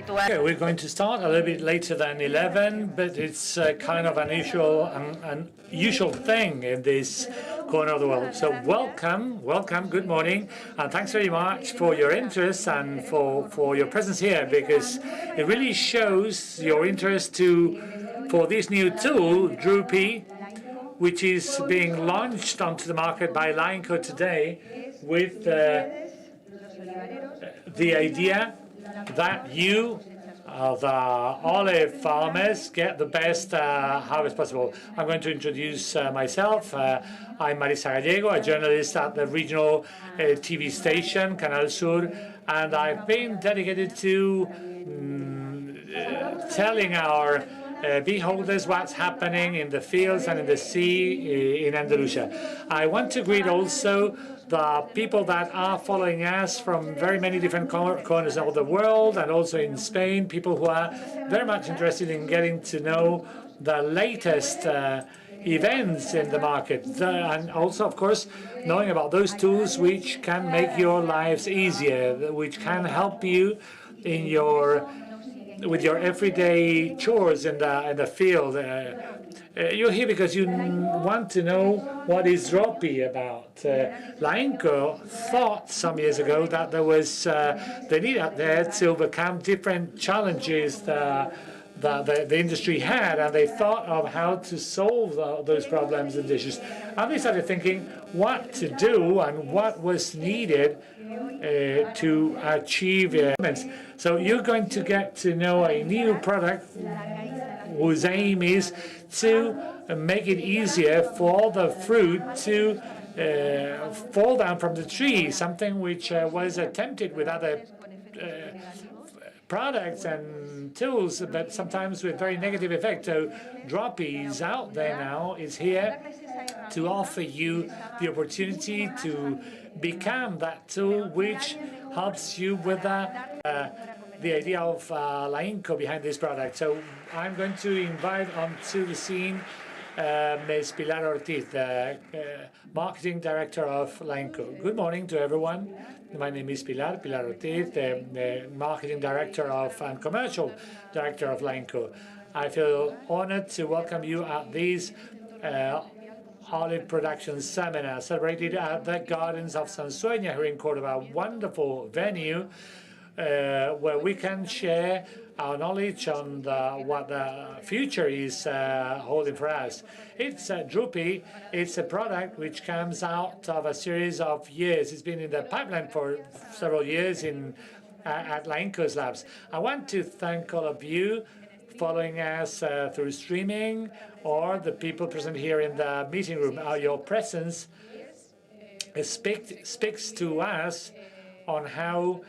Okay, we're going to start a little bit later than 11, but it's kind of an unusual thing in this corner of the world. So welcome, good morning, and thanks very much for your interest and for your presence here, because it really shows your interest for this new tool, DROOPY, which is being launched onto the market by Lainco today with the idea that you, the olive farmers, get the best harvest possible. I'm going to introduce myself. I'm Marisa Gallego, a journalist at the regional TV station, Canal Sur, and I've been dedicated to telling our beholders what's happening in the fields and in the sea in Andalusia. I want to greet also the people that are following us from very many different corners of the world, and also in Spain, people who are very much interested in getting to know the latest events in the market, and also, of course, knowing about those tools which can make your lives easier, which can help you in with your everyday chores in the field. You're here because you want to know what is DROOPY about. Lainco thought some years ago that there was the need out there to overcome different challenges that the industry had, and they thought of how to solve those problems and issues. And they started thinking what to do and what was needed to achieve elements. So you're going to get to know a new product whose aim is to make it easier for the fruit to fall down from the tree, something which was attempted with other products and tools, but sometimes with very negative effect. So DROOPY is out there now, is here to offer you the opportunity to become that tool which helps you with the idea of Lainco behind this product. So I'm going to invite onto the scene Ms. Pilar Ortiz, the Marketing Director of Lainco. Good morning to everyone. My name is Pilar Ortiz, the Marketing Director and Commercial Director of Lainco. I feel honored to welcome you at this olive production seminar celebrated at the Gardens of Sansueña here in Córdoba, a wonderful venue where we can share our knowledge on what the future is holding for us. It's DROOPY. It's a product which comes out of a series of years. It's been in the pipeline for several years at Lainco's labs. I want to thank all of you following us through streaming, or the people present here in the meeting room. Your presence speaks to us on how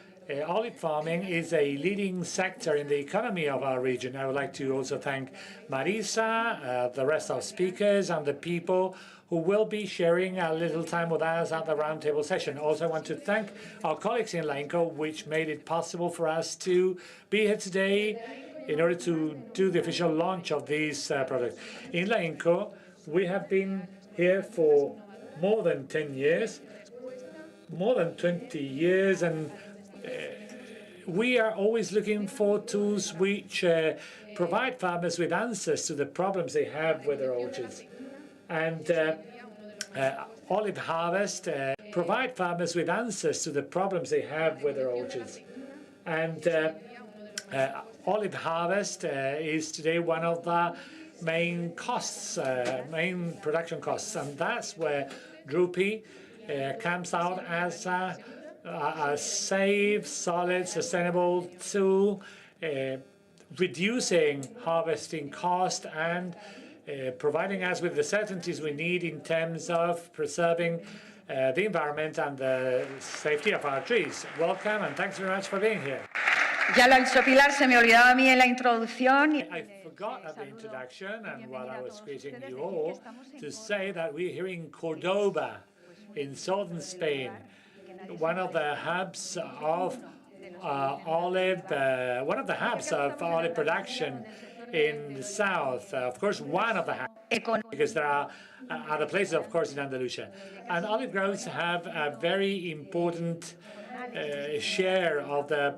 olive farming is a leading sector in the economy of our region. I would like to also thank Marisa, the rest of speakers, and the people who will be sharing a little time with us at the roundtable session. Also, I want to thank our colleagues in Lainco, which made it possible for us to be here today in order to do the official launch of these products. In Lainco, we have been here for more than 10 years, more than 20 years, and we are always looking for tools which provide farmers with answers to the problems they have with their orchards. And olive harvest provide farmers with answers to the problems they have with their orchards. And olive harvest is today one of the main costs, main production costs, and that's where DROOPY comes out as a safe, solid, sustainable tool, reducing harvesting cost and providing us with the certainties we need in terms of preserving the environment and the safety of our trees. Welcome, and thanks very much for being here. Ya lo ha dicho Pilar, se me olvidaba a mí en la introducción. I forgot at the introduction, and while I was greeting you all, to say that we're here in Cordoba, in southern Spain, one of the hubs of olive production in the south. Of course, one of the hubs, because there are other places, of course, in Andalusia. And olive groves have a very important share of the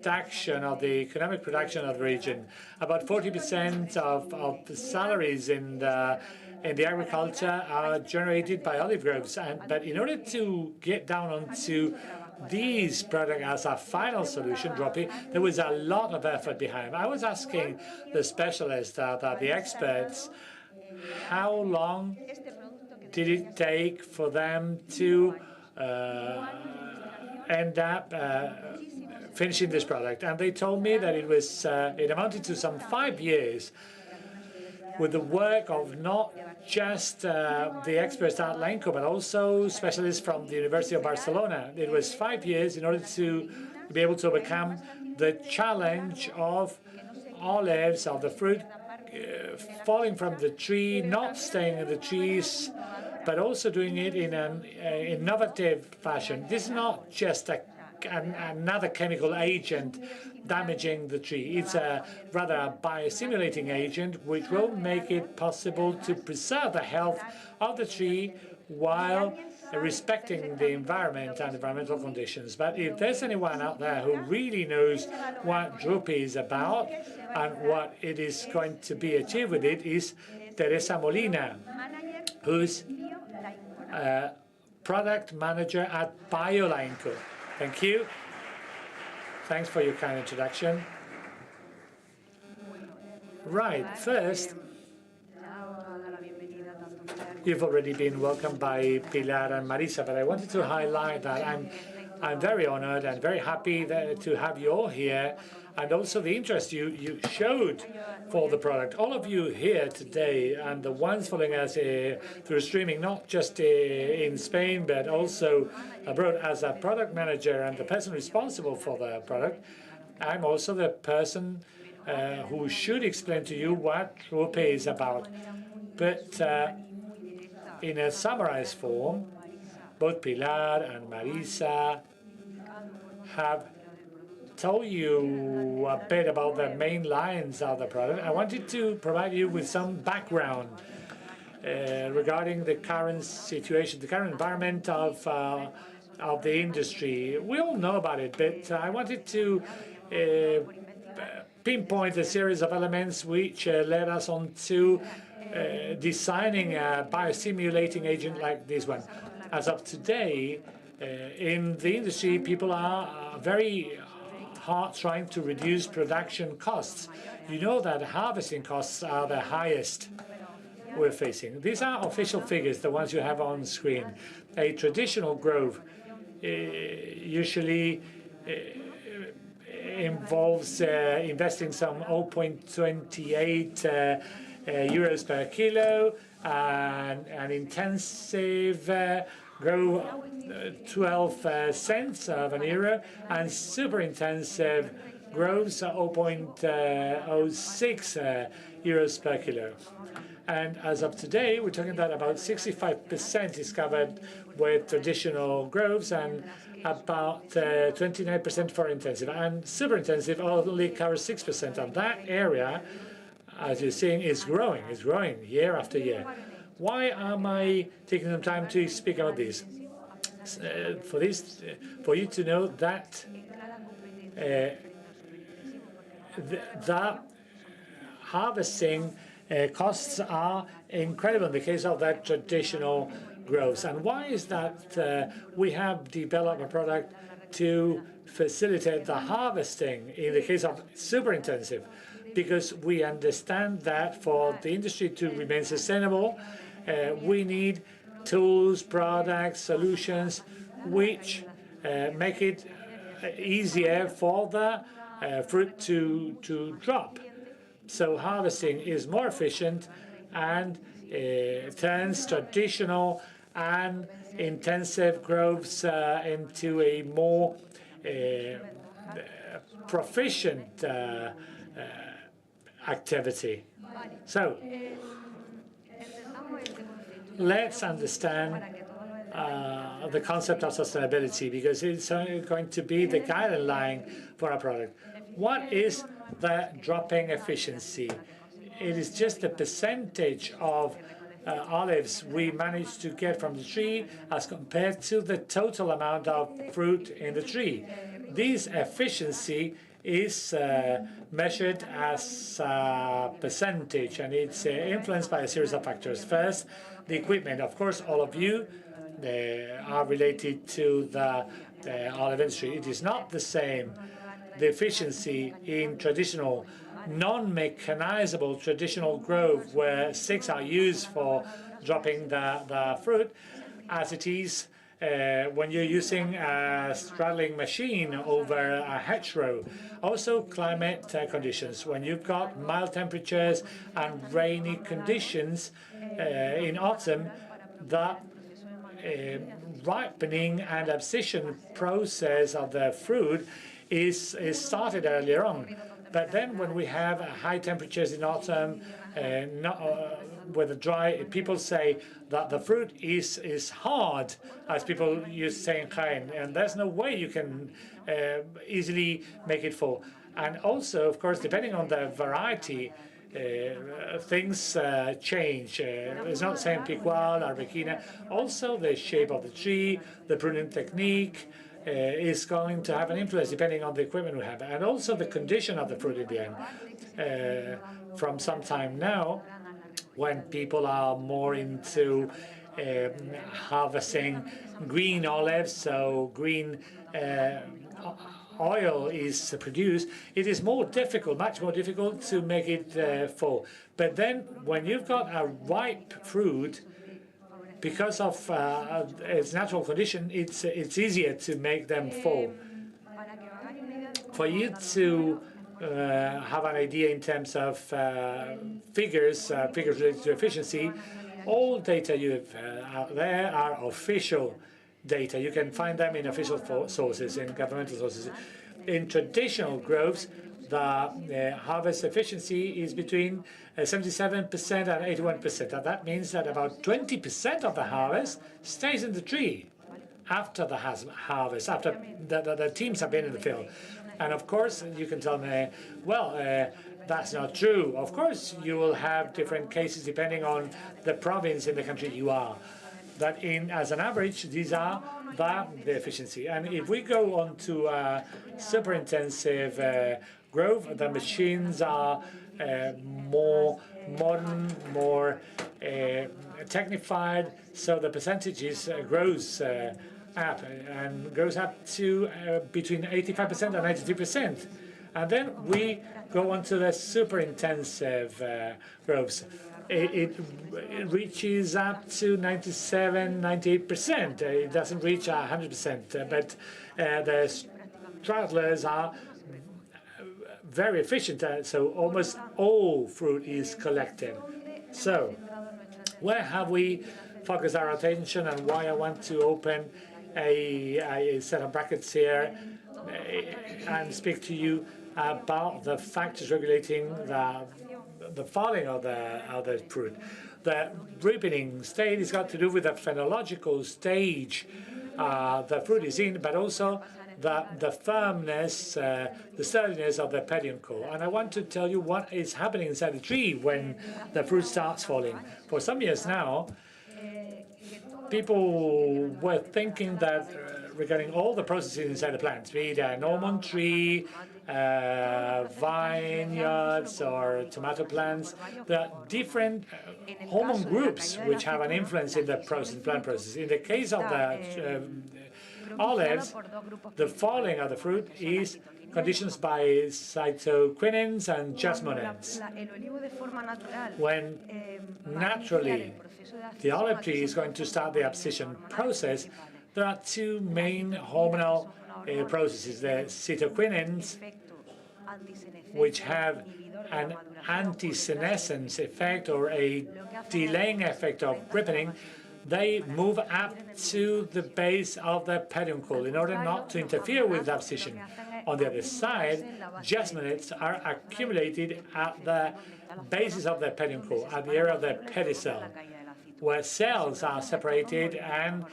production, of the economic production of the region. About 40% of the salaries in the agriculture are generated by olive groves. But in order to get down onto these products as a final solution, DROOPY, there was a lot of effort behind. I was asking the specialists, the experts, how long did it take for them to end up finishing this product? And they told me that it amounted to some 5 years, with the work of not just the experts at Lainco, but also specialists from the University of Barcelona. It was 5 years in order to be able to overcome the challenge of olives, of the fruit falling from the tree, not staying in the trees, but also doing it in an innovative fashion. This is not just another chemical agent damaging the tree. It's rather a biostimulating agent which will make it possible to preserve the health of the tree while respecting the environment and environmental conditions. But if there's anyone out there who really knows what DROOPY is about and what it is going to be achieved with it, is Teresa Molina, who's product manager at Lainco. Thank you. Thanks for your kind introduction. Right, first, you've already been welcomed by Pilar and Marisa, but I wanted to highlight that I'm very honored and very happy to have you all here, and also the interest you showed for the product. All of you here today, and the ones following us through streaming, not just in Spain, but also abroad, as a product manager and the person responsible for the product, I'm also the person who should explain to you what DROOPY is about. But in a summarized form, both Pilar and Marisa have told you a bit about the main lines of the product. I wanted to provide you with some background regarding the current situation, the current environment of the industry. We all know about it, but I wanted to pinpoint a series of elements which led us on to designing a biostimulating agent like this one. As of today, in the industry, people are very hard trying to reduce production costs. You know that harvesting costs are the highest we're facing. These are official figures, the ones you have on screen. A traditional grove usually involves investing some 0.28 euros per kilo, and an intensive grow 12 cents of an euro, and super intensive grows 0.06 euros per kilo. And as of today, we're talking about 65% is covered with traditional groves and about 29% for intensive. And super intensive only covers 6%. And that area, as you're seeing, is growing year after year. Why am I taking some time to speak about this? For you to know that the harvesting costs are incredible in the case of that traditional groves. And why is that we have developed a product to facilitate the harvesting in the case of super intensive? Because we understand that for the industry to remain sustainable, we need tools, products, solutions which make it easier for the fruit to drop. So harvesting is more efficient and turns traditional and intensive groves into a more proficient activity. So let's understand the concept of sustainability, because it's going to be the guideline for our product. What is the dropping efficiency? It is just the percentage of olives we manage to get from the tree as compared to the total amount of fruit in the tree. This efficiency is measured as a percentage, and it's influenced by a series of factors. First, the equipment. Of course, all of you are related to the olive industry. It is not the same. The efficiency in traditional, non-mechanizable traditional growth, where sticks are used for dropping the fruit, as it is when you're using a straddling machine over a hedgerow. Also, climate conditions. When you've got mild temperatures and rainy conditions in autumn, the ripening and abscission process of the fruit is started earlier on. But then when we have high temperatures in autumn, with the dry, people say that the fruit is hard, as people used to say in Jaén, and there's no way you can easily make it fall. And also, of course, depending on the variety, things change. It's not the same Picual, Arbequina. Also, the shape of the tree, the pruning technique is going to have an influence depending on the equipment we have, and also the condition of the fruit in the end. From some time now, when people are more into harvesting green olives, so green oil is produced, it is more difficult, much more difficult to make it fall. But then when you've got a ripe fruit, because of its natural condition, it's easier to make them fall. For you to have an idea in terms of figures related to efficiency, all data you have out there are official data. You can find them in official sources, in governmental sources. In traditional growths, the harvest efficiency is between 77% and 81%. And that means that about 20% of the harvest stays in the tree after the harvest, after the teams have been in the field. And of course, you can tell me, well, that's not true. Of course, you will have different cases depending on the province in the country you are. But as an average, these are the efficiency. And if we go on to super intensive growth, the machines are more modern, more technified, so the percentages grows up and goes up to between 85% and 92%. And then we go on to the super intensive growths. It reaches up to 97, 98%. It doesn't reach 100%, but the straddlers are very efficient, so almost all fruit is collected. So, where have we focused our attention, and why I want to open a set of brackets here and speak to you about the factors regulating the falling of the fruit. The ripening state has got to do with the phenological stage the fruit is in, but also the firmness, the sturdiness of the peduncle. And I want to tell you what is happening inside the tree when the fruit starts falling. For some years now, people were thinking that regarding all the processes inside the plants, be it an almond tree, vineyards, or tomato plants, there are different hormone groups which have an influence in the plant process. In the case of the olives, the falling of the fruit is conditioned by cytoquinins and jasmonins. When naturally the olive tree is going to start the abscission process, there are two main hormonal processes. The cytoquinins, which have an anti-senescence effect or a delaying effect of ripening, they move up to the base of the peduncle in order not to interfere with abscission. On the other side, jasmonids are accumulated at the basis of the peduncle, at the area of the pedicel, where cells are separated and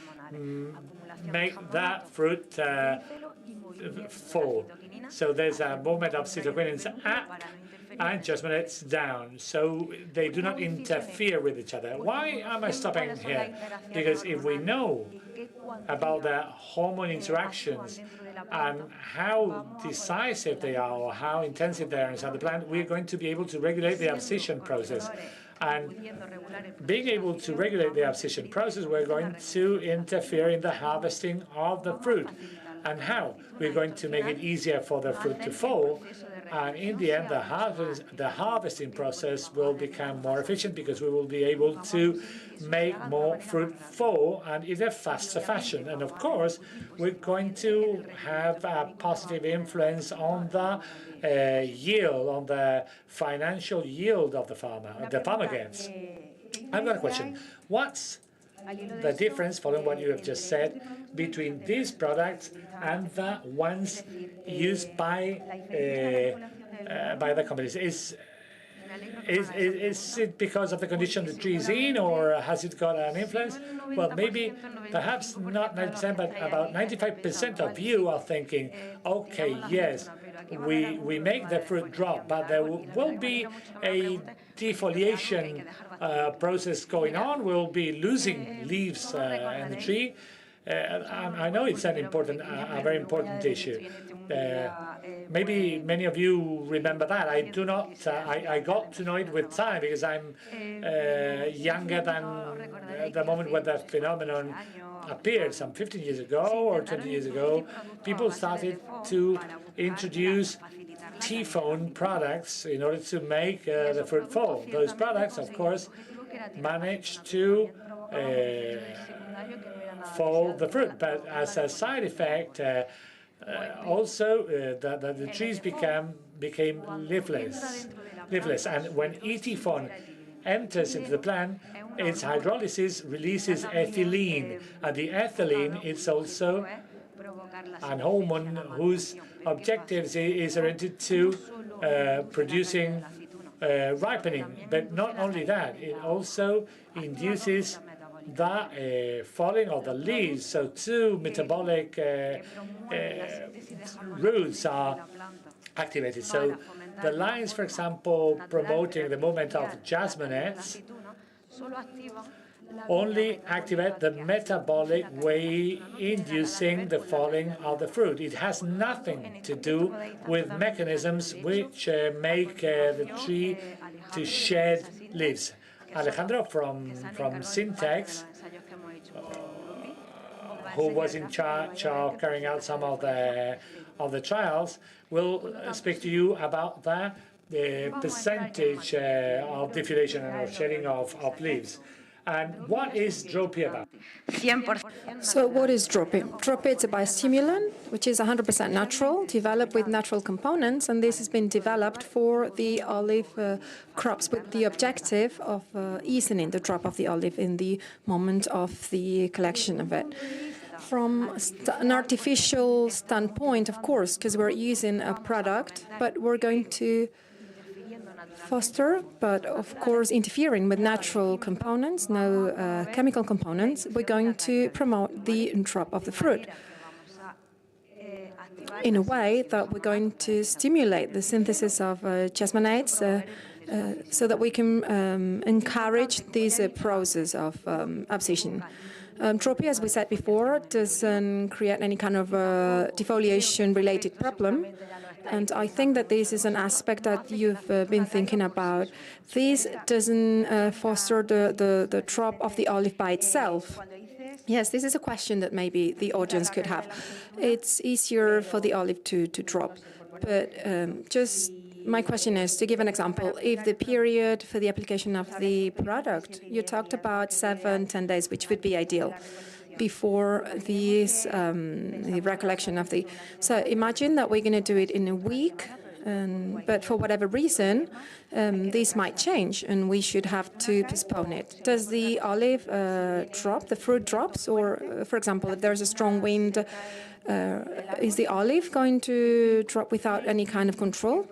make that fruit fall. So there's a movement of cytoquinins up and jasmonets down, so they do not interfere with each other. Why am I stopping here? Because if we know about the hormone interactions and how decisive they are or how intensive they are inside the plant, we're going to be able to regulate the abscission process. And being able to regulate the abscission process, we're going to interfere in the harvesting of the fruit. And how? We're going to make it easier for the fruit to fall, and in the end, the harvesting process will become more efficient because we will be able to make more fruit fall and in a faster fashion. And of course, we're going to have a positive influence on the yield, on the financial yield of the farmer gets. I've got a question. What's the difference, following what you have just said, between these products and the ones used by the companies? Is it because of the condition the tree is in, or has it got an influence? Well, maybe, perhaps not 90%, but about 95% of you are thinking, okay, yes, we make the fruit drop, but there will be a defoliation process going on. We'll be losing leaves in the tree. I know it's a very important issue. Maybe many of you remember that. I do not. I got to know it with time because I'm younger than the moment when that phenomenon appeared. Some 15 years ago or 20 years ago, people started to introduce T-phone products in order to make the fruit fall. Those products, of course, managed to fall the fruit, but as a side effect, also the trees became leafless. And when ET-phone enters into the plant, its hydrolysis releases ethylene, and the ethylene is also an hormone whose objective is oriented to producing ripening. But not only that, it also induces the falling of the leaves. So two metabolic routes are activated. So the lines, for example, promoting the movement of jasmonets only activate the metabolic way, inducing the falling of the fruit. It has nothing to do with mechanisms which make the tree to shed leaves. Alejandro from Syntex, who was in charge of carrying out some of the trials, will speak to you about the percentage of defoliation and shedding of leaves. And what is DROOPY about? So what is DROOPY? DROOPY is a biostimulant, which is 100% natural, developed with natural components, and this has been developed for the olive crops with the objective of easing the drop of the olive in the moment of the collection of it. From an artificial standpoint, of course, because we're using a product, but we're going to foster, but of course interfering with natural components, no chemical components, we're going to promote the drop of the fruit in a way that we're going to stimulate the synthesis of jasmonates so that we can encourage this process of abscission. DROOPY, as we said before, doesn't create any kind of defoliation-related problem. And I think that this is an aspect that you've been thinking about. This doesn't foster the drop of the olive by itself. Yes, this is a question that maybe the audience could have. It's easier for the olive to drop. But just my question is, to give an example, if the period for the application of the product, you talked about 7-10 days, which would be ideal, before this the recollection of the... So imagine that we're going to do it in a week, but for whatever reason, this might change, and we should have to postpone it. Does the olive drop, the fruit drops, or, for example, if there's a strong wind, is the olive going to drop without any kind of control?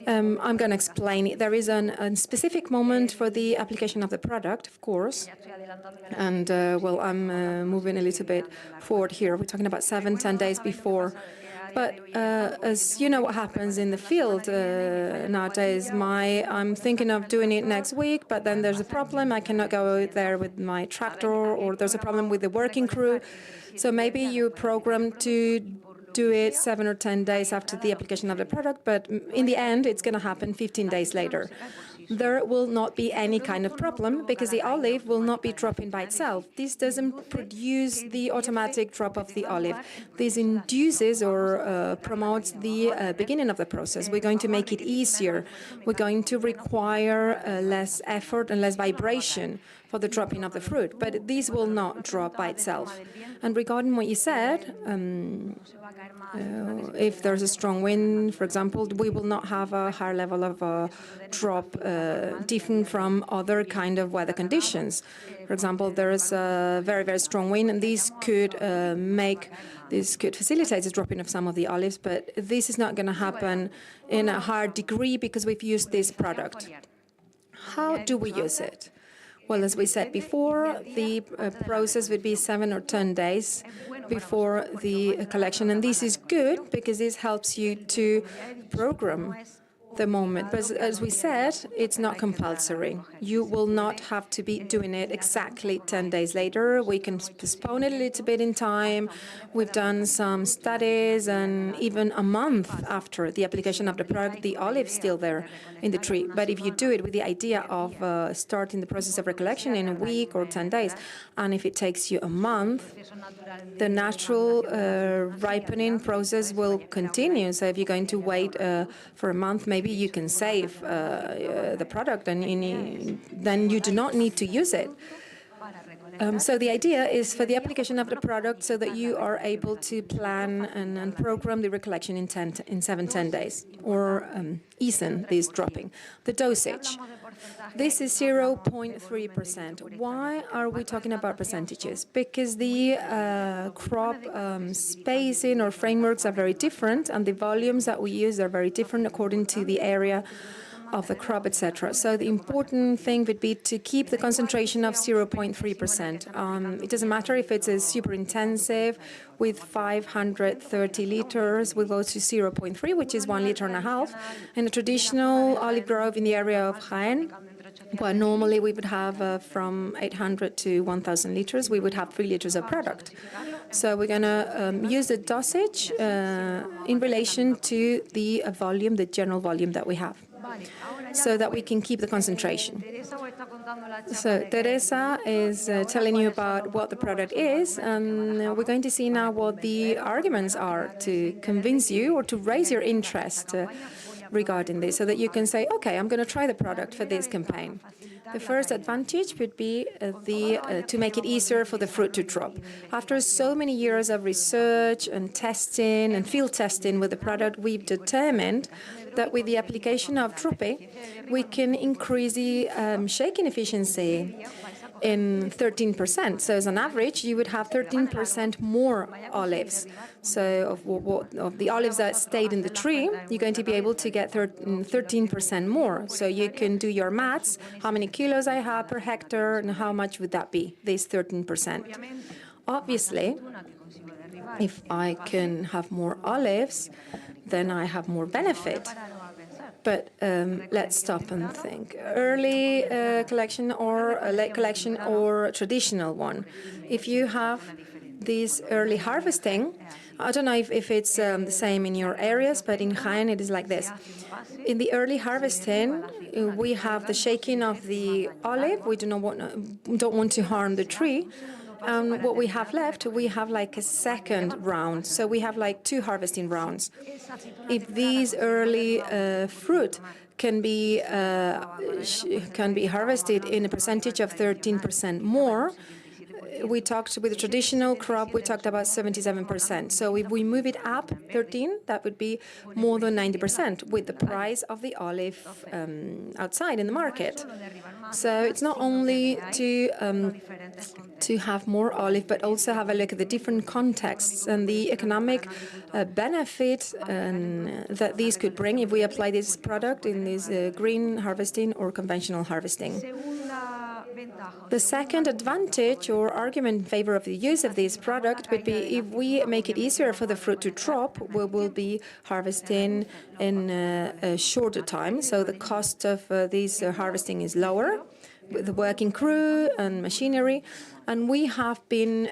I'm going to explain it. There is a specific moment for the application of the product, of course. And, well, I'm moving a little bit forward here. We're talking about 7-10 days before. But as you know what happens in the field nowadays, I'm thinking of doing it next week, but then there's a problem. I cannot go there with my tractor, or there's a problem with the working crew. So maybe you program to do it 7 or 10 days after the application of the product, but in the end, it's going to happen 15 days later. There will not be any kind of problem because the olive will not be dropping by itself. This doesn't produce the automatic drop of the olive. This induces or promotes the beginning of the process. We're going to make it easier. We're going to require less effort and less vibration for the dropping of the fruit, but this will not drop by itself. And regarding what you said, if there's a strong wind, for example, we will not have a higher level of drop different from other kind of weather conditions. For example, there is a very, very strong wind, and this could facilitate the dropping of some of the olives, but this is not going to happen in a higher degree because we've used this product. How do we use it? Well, as we said before, the process would be 7 or 10 days before the collection. And this is good because this helps you to program the moment. But as we said, it's not compulsory. You will not have to be doing it exactly 10 days later. We can postpone it a little bit in time. We've done some studies, and even a month after the application of the product, the olive's still there in the tree. But if you do it with the idea of starting the process of recollection in a week or 10 days, and if it takes you a month, the natural ripening process will continue. So if you're going to wait for a month, maybe you can save the product, and then you do not need to use it. So the idea is for the application of the product so that you are able to plan and program the recollection in 7-10 days, or easen this dropping. The dosage. This is 0.3%. Why are we talking about percentages? Because the crop spacing or frameworks are very different, and the volumes that we use are very different according to the area of the crop, etc. So the important thing would be to keep the concentration of 0.3%. It doesn't matter if it's a super intensive with 530 liters, we go to 0.3, which is 1.5 liters. In a traditional olive grove in the area of Jaén, well, normally we would have from 800 to 1,000 liters, we would have 3 liters of product. So we're going to use the dosage in relation to the volume, the general volume that we have, so that we can keep the concentration. So Teresa is telling you about what the product is, and we're going to see now what the arguments are to convince you or to raise your interest regarding this, so that you can say, okay, I'm going to try the product for this campaign. The first advantage would be to make it easier for the fruit to drop. After so many years of research and testing and field testing with the product, we've determined that with the application of DROOPY, we can increase the shaking efficiency in 13%. So as an average, you would have 13% more olives. So of the olives that stayed in the tree, you're going to be able to get 13% more. So you can do your maths, how many kilos I have per hectare, and how much would that be, this 13%. Obviously, if I can have more olives, then I have more benefit. But let's stop and think. Early collection or late collection or traditional one. If you have this early harvesting, I don't know if it's the same in your areas, but in Jaén it is like this. In the early harvesting, we have the shaking of the olive. We don't want to harm the tree. And what we have left, we have like a second round. So we have like 2 harvesting rounds. If these early fruit can be harvested in a percentage of 13% more, we talked with the traditional crop, we talked about 77%. So if we move it up 13, that would be more than 90% with the price of the olive outside in the market. So it's not only to have more olive, but also have a look at the different contexts and the economic benefit that these could bring if we apply this product in this green harvesting or conventional harvesting. The second advantage or argument in favor of the use of this product would be if we make it easier for the fruit to drop, we will be harvesting in a shorter time. So the cost of this harvesting is lower with the working crew and machinery. And we have been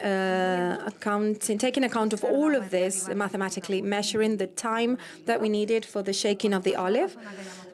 taking account of all of this mathematically, measuring the time that we needed for the shaking of the olive.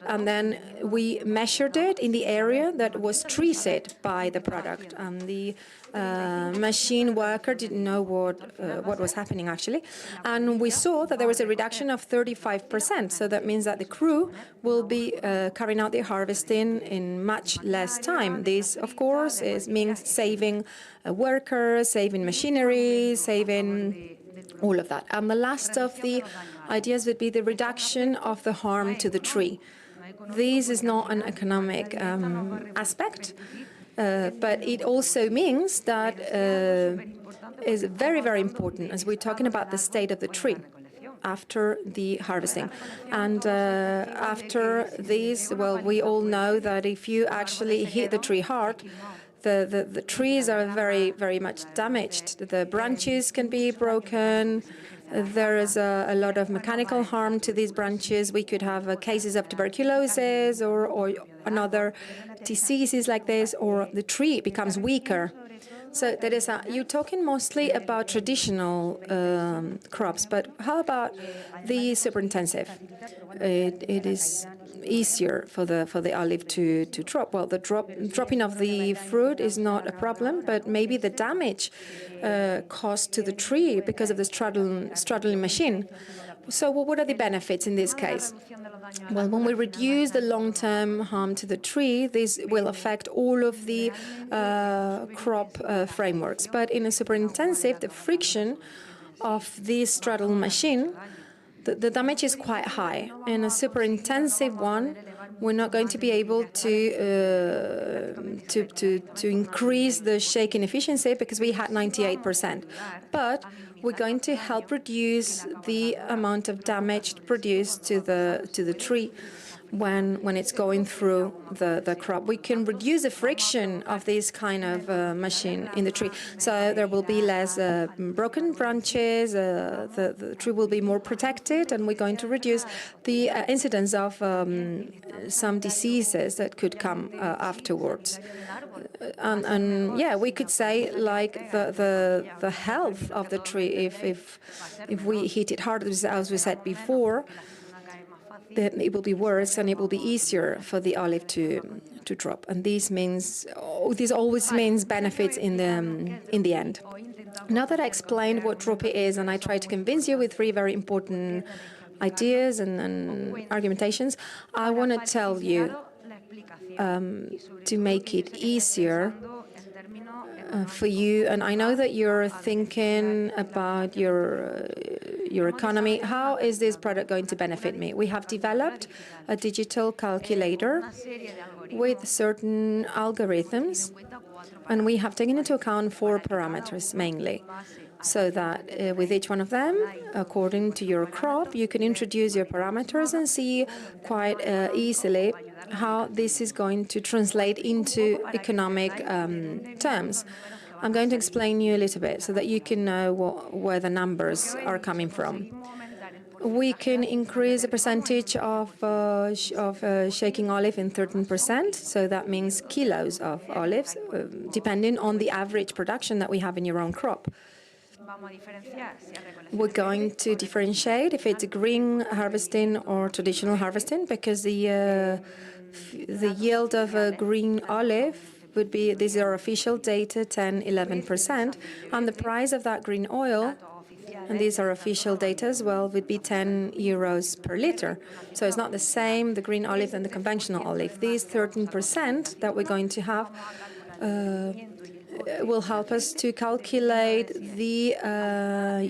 And then we measured it in the area that was treated by the product. And the machine worker didn't know what was happening, actually. And we saw that there was a reduction of 35%. So that means that the crew will be carrying out the harvesting in much less time. This, of course, means saving workers, saving machinery, saving all of that. And the last of the ideas would be the reduction of the harm to the tree. This is not an economic aspect, but it also means that is very, very important as we're talking about the state of the tree after the harvesting. And after this, well, we all know that if you actually hit the tree hard, the trees are very, very much damaged. The branches can be broken. There is a lot of mechanical harm to these branches. We could have cases of tuberculosis or another diseases like this, or the tree becomes weaker. So you're talking mostly about traditional crops, but how about the super intensive? It is easier for the olive to drop. Well, the dropping of the fruit is not a problem, but maybe the damage caused to the tree because of the straddling machine. So what are the benefits in this case? Well, when we reduce the long-term harm to the tree, this will affect all of the crop frameworks. But in a super intensive, the friction of this straddle machine, the damage is quite high. In a super intensive one, we're not going to be able to increase the shaking efficiency because we had 98%. But we're going to help reduce the amount of damage produced to the tree when it's going through the crop. We can reduce the friction of this kind of machine in the tree. So there will be less broken branches, the tree will be more protected, and we're going to reduce the incidence of some diseases that could come afterwards. And yeah, we could say like the health of the tree, if we hit it hard, as we said before, then it will be worse and it will be easier for the olive to drop. And this always means benefits in the end. Now that I explained what DROOPY is and I tried to convince you with 3 very important ideas and argumentations, I want to tell you to make it easier for you, and I know that you're thinking about your economy. How is this product going to benefit me? We have developed a digital calculator with certain algorithms, and we have taken into account 4 parameters mainly, so that with each one of them, according to your crop, you can introduce your parameters and see quite easily how this is going to translate into economic terms. I'm going to explain you a little bit so that you can know where the numbers are coming from. We can increase the percentage of shaking olive in 13%, so that means kilos of olives, depending on the average production that we have in your own crop. We're going to differentiate if it's green harvesting or traditional harvesting, because the yield of a green olive would be, these are official data, 10–11%, and the price of that green oil, and these are official data as well, would be 10 euros per liter. So it's not the same, the green olive, than the conventional olive. These 13% that we're going to have will help us to calculate the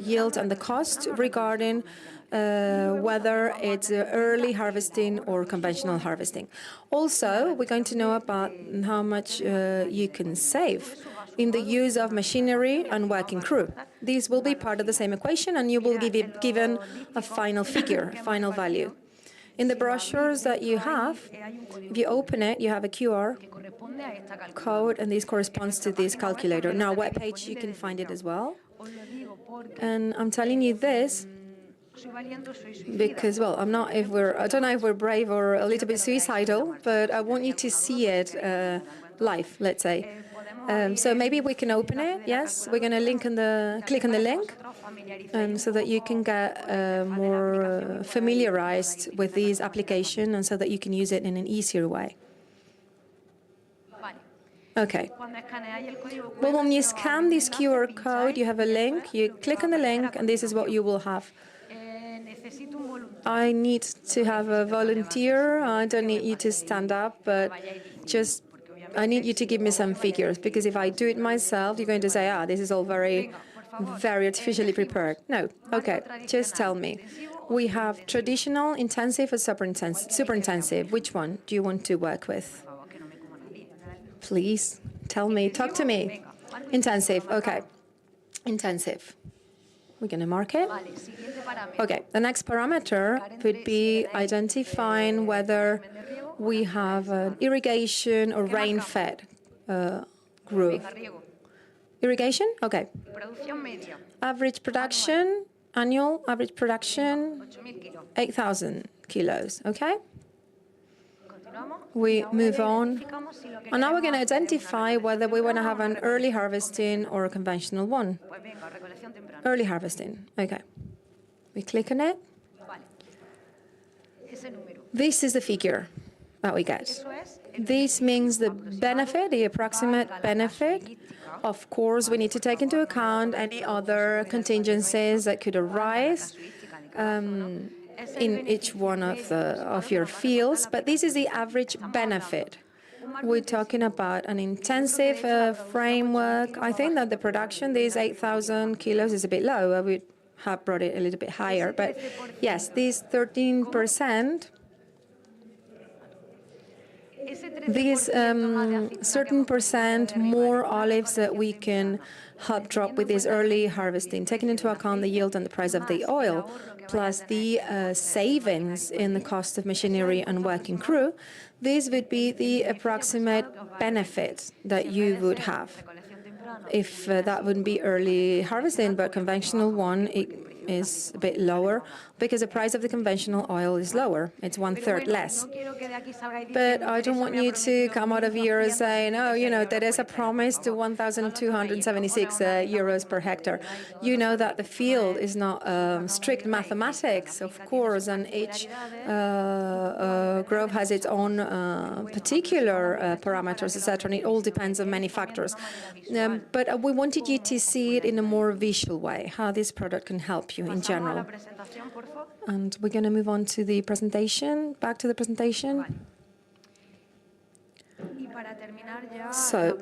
yield and the cost regarding whether it's early harvesting or conventional harvesting. Also, we're going to know about how much you can save in the use of machinery and working crew. These will be part of the same equation, and you will be given a final figure, a final value. In the brochures that you have, if you open it, you have a QR code, and this corresponds to this calculator. Now, webpage, you can find it as well. And I'm telling you this because, well, I don't know if we're brave or a little bit suicidal, but I want you to see it live, let's say. So maybe we can open it. Yes, we're going to click on the link, so that you can get more familiarized with this application, and so that you can use it in an easier way. Okay. Well, when you scan this QR code, you have a link. You click on the link, and this is what you will have. I need to have a volunteer. I don't need you to stand up, but I need you to give me some figures, because if I do it myself, you're going to say, this is all very, very artificially prepared. No. Okay. Just tell me. We have traditional, intensive, or super intensive. Which one do you want to work with? Please tell me. Talk to me. Intensive. Okay. Intensive. We're going to mark it. Okay. The next parameter would be identifying whether we have an irrigation or rain-fed growth. Irrigation? Okay. Average production, annual average production, 8,000 kilos. Okay? We move on. And now we're going to identify whether we want to have an early harvesting or a conventional one. Early harvesting. Okay. We click on it. This is the figure that we get. This means the benefit, the approximate benefit. Of course, we need to take into account any other contingencies that could arise in each one of your fields, but this is the average benefit. We're talking about an intensive framework. I think that the production, these 8,000 kilos, is a bit low. I would have brought it a little bit higher, but yes, these 13%. These certain percent more olives that we can help drop with this early harvesting, taking into account the yield and the price of the oil, plus the savings in the cost of machinery and working crew, this would be the approximate benefit that you would have. If that wouldn't be early harvesting, but conventional one, it is a bit lower, because the price of the conventional oil is lower. It's 1/3 less. But I don't want you to come out of here saying, there is a promise to 1,276 euros per hectare. You know that the field is not strict mathematics, of course, and each grove has its own particular parameters, etc., and it all depends on many factors. But we wanted you to see it in a more visual way, how this product can help you in general. And we're going to move on to the presentation. Back to the presentation. So,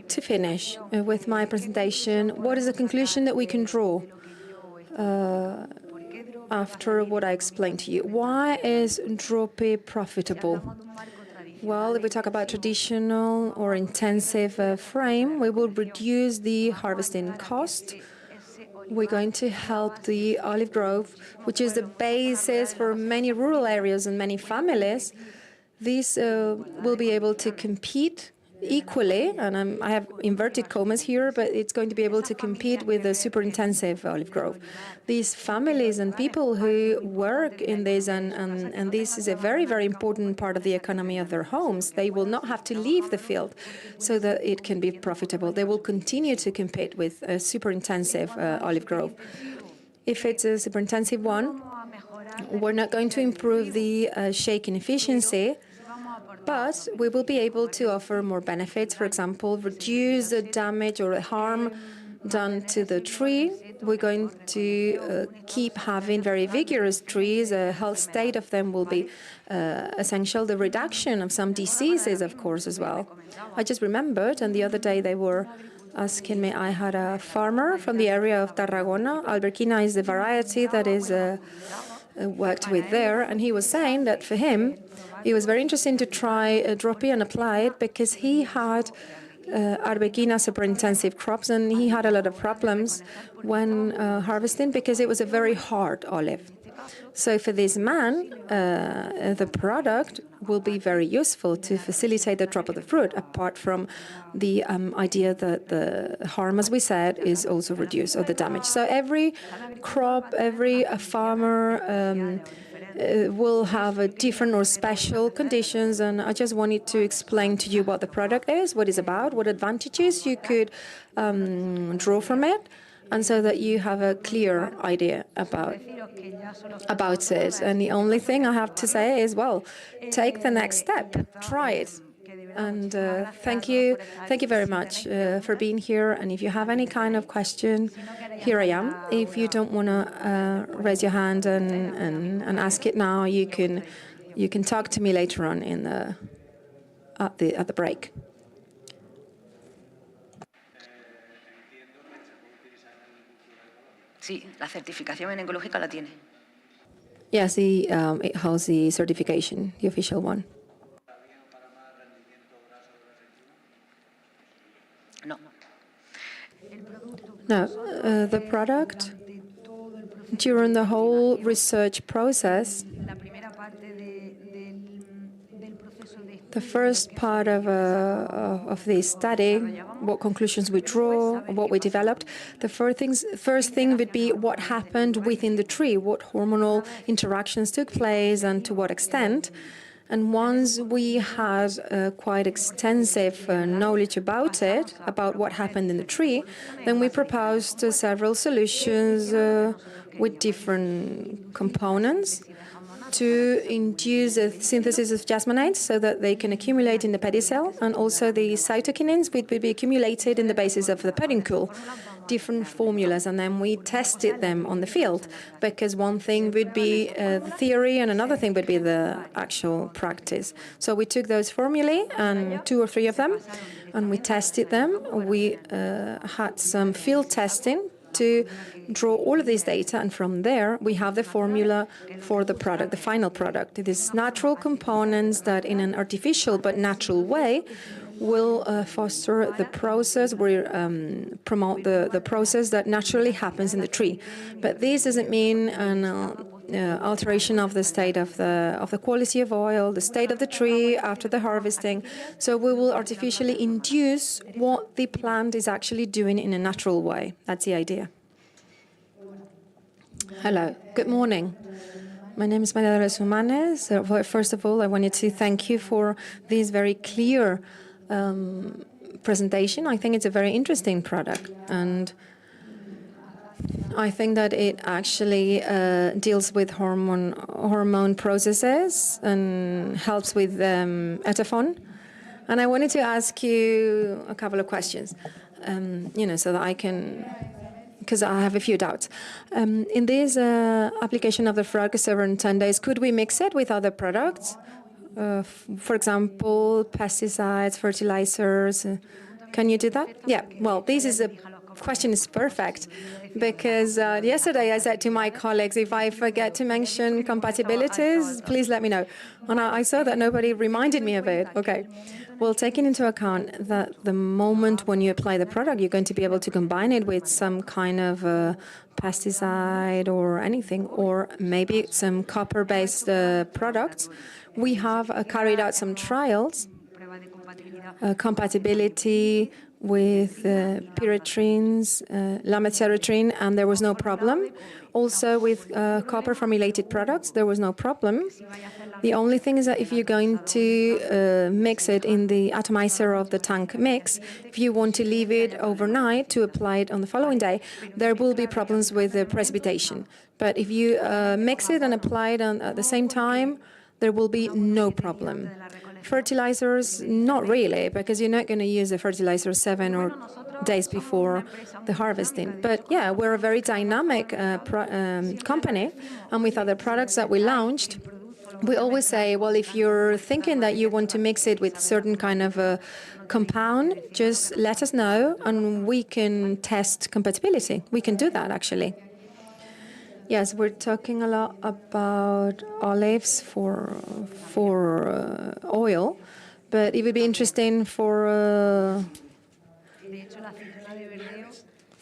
to finish with my presentation, what is the conclusion that we can draw after what I explained to you? Why is DROOPY profitable? Well, if we talk about traditional or intensive frame, we will reduce the harvesting cost. We're going to help the olive grove, which is the basis for many rural areas and many families. These will be able to compete equally, and I have inverted commas here, but it's going to be able to compete with the super intensive olive grove. These families and people who work in this, and this is a very, very important part of the economy of their homes, they will not have to leave the field so that it can be profitable. They will continue to compete with a super intensive olive grove. If it's a super intensive one, we're not going to improve the shaking efficiency, but we will be able to offer more benefits. For example, reduce the damage or harm done to the tree. We're going to keep having very vigorous trees. A health state of them will be essential. The reduction of some diseases, of course, as well. I just remembered, and the other day they were asking me, I had a farmer from the area of Tarragona. Alberquina is the variety that is worked with there, and he was saying that for him, it was very interesting to try DROOPY and apply it, because he had Arbequina super intensive crops, and he had a lot of problems when harvesting, because it was a very hard olive. So for this man, the product will be very useful to facilitate the drop of the fruit, apart from the idea that the harm, as we said, is also reduced, or the damage. So every crop, every farmer will have a different or special conditions, and I just wanted to explain to you what the product is, what it's about, what advantages you could draw from it, and so that you have a clear idea about it. And the only thing I have to say is, well, take the next step, try it. And thank you very much for being here. And if you have any kind of question, here I am. If you don't want to raise your hand and ask it now, you can talk to me later on in at the break. Sí, la certificación ecológica la tiene. Yes, it holds the certification, the official one. No. No, the product, during the whole research process, the first part of the study, what conclusions we draw, what we developed, the first thing would be what happened within the tree, what hormonal interactions took place and to what extent. And once we had quite extensive knowledge about it, about what happened in the tree, then we proposed several solutions with different components to induce a synthesis of jasmonates so that they can accumulate in the pedicel, and also the cytokinins would be accumulated in the basis of the pedicule, different formulas, and then we tested them on the field, because one thing would be the theory and another thing would be the actual practice. So we took those formulae, and 2 or 3 of them, and we tested them. We had some field testing to draw all of this data, and from there we have the formula for the product, the final product. It is natural components that in an artificial but natural way will foster the process, will promote the process that naturally happens in the tree. But this doesn't mean an alteration of the state of the quality of oil, the state of the tree after the harvesting. So we will artificially induce what the plant is actually doing in a natural way. That's the idea. Hello, good morning. My name is Maria de los Humanes. First of all, I wanted to thank you for this very clear presentation. I think it's a very interesting product, and I think that it actually deals with hormone processes and helps with etaphone. And I wanted to ask you a couple of questions, so that I can, because I have a few doubts. In this application of the Fracus over 10 days, could we mix it with other products? For example, pesticides, fertilizers. Can you do that? Yeah. Well, question is perfect, because yesterday I said to my colleagues, if I forget to mention compatibilities, please let me know. And I saw that nobody reminded me of it. Okay. Well, taking into account that the moment when you apply the product, you're going to be able to combine it with some kind of pesticide or anything, or maybe some copper-based products. We have carried out some trials, compatibility with pyretrines, lamethyretrine, and there was no problem. Also with copper-formulated products, there was no problem. The only thing is that if you're going to mix it in the atomizer of the tank mix, if you want to leave it overnight to apply it on the following day, there will be problems with the precipitation. But if you mix it and apply it at the same time, there will be no problem. Fertilizers, not really, because you're not going to use the fertilizer 7 or days before the harvesting. But yeah, we're a very dynamic company, and with other products that we launched, we always say, well, if you're thinking that you want to mix it with certain kind of a compound, just let us know, and we can test compatibility. We can do that, actually. Yes, we're talking a lot about olives for oil, but it would be interesting for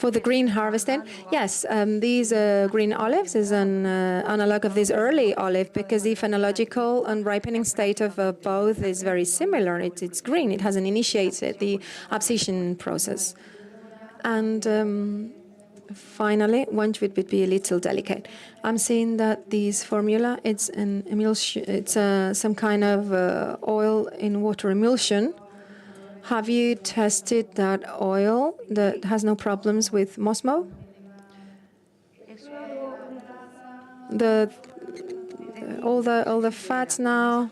For the green harvesting, yes, these green olives is an analog of this early olive because the phenological and ripening state of both is very similar. It's green. It hasn't initiated the abscission process. And finally, one would be a little delicate. I'm seeing that this formula, it's an emulsion. It's some kind of oil in water emulsion. Have you tested that oil that has no problems with Mosmo? All the fats now.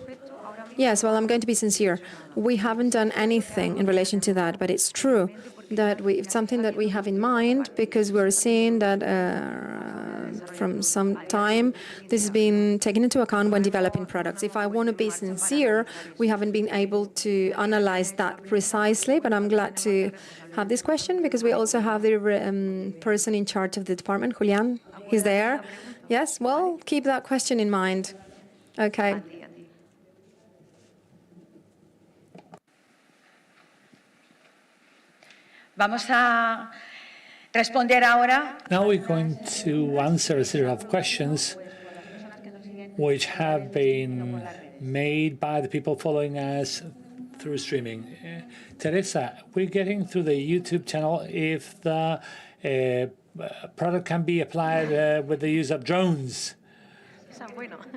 Yes, well, I'm going to be sincere. We haven't done anything in relation to that, but it's true that it's something that we have in mind because we're seeing that from some time this has been taken into account when developing products. If I want to be sincere, we haven't been able to analyze that precisely, but I'm glad to have this question because we also have the person in charge of the department, Julian. He's there. Yes, well, keep that question in mind. Okay. Vamos a responder ahora. Now we're going to answer a series of questions which have been made by the people following us through streaming. Teresa, we're getting through the YouTube channel if the product can be applied with the use of drones.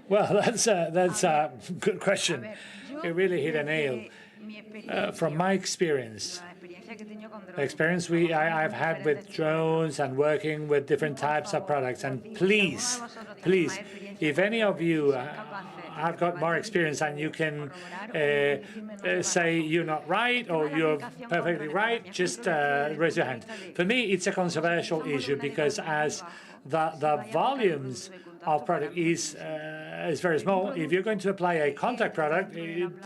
Well, that's a good question. It really hit a nail. From my experience, I've had with drones and working with different types of products, and please, if any of you have got more experience and you can say you're not right or you're perfectly right, just raise your hand. For me, it's a controversial issue because as the volumes of product is very small. If you're going to apply a contact product,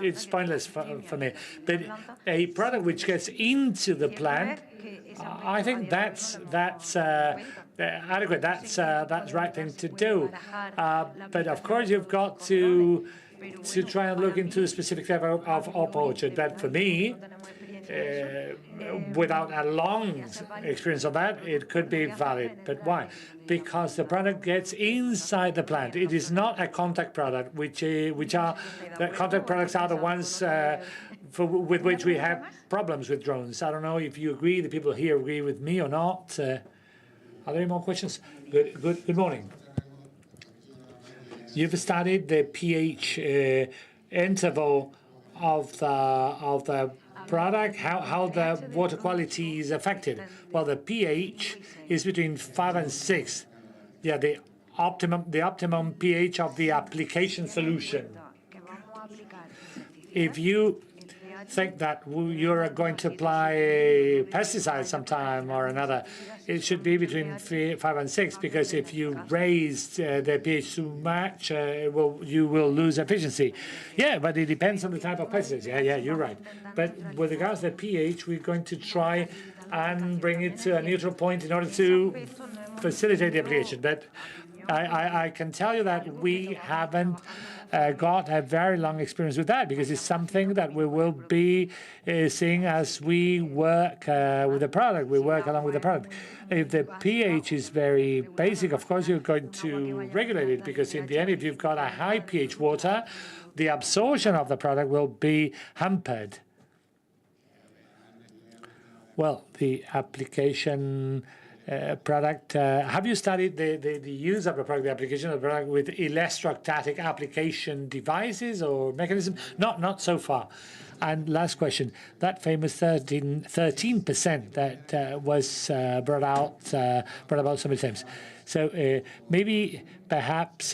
it's pointless for me. But a product which gets into the plant, I think that's adequate. That's the right thing to do. But of course, you've got to try and look into the specific type of orchard. But for me, without a long experience of that, it could be valid. But why? Because the product gets inside the plant. It is not a contact product, which are the contact products are the ones with which we have problems with drones. I don't know if you agree. The people here agree with me or not. Are there any more questions? Good morning. You've studied the pH interval of the product, how the water quality is affected. Well, the pH is between 5 and 6. Yeah, the optimum pH of the application solution. If you think that you're going to apply pesticides sometime or another, it should be between 5 and 6, because if you raise the pH too much, you will lose efficiency. Yeah, but it depends on the type of pesticides. Yeah, you're right. But with regards to the pH, we're going to try and bring it to a neutral point in order to facilitate the application. But I can tell you that we haven't got a very long experience with that, because it's something that we will be seeing as we work with the product. We work along with the product. If the pH is very basic, of course, you're going to regulate it, because in the end, if you've got a high pH water, the absorption of the product will be hampered. Well, the application product. Have you studied the use of the product, the application of the product with electrostatic application devices or mechanism? Not so far. And last question, that famous 13% that was brought about so many times. So maybe perhaps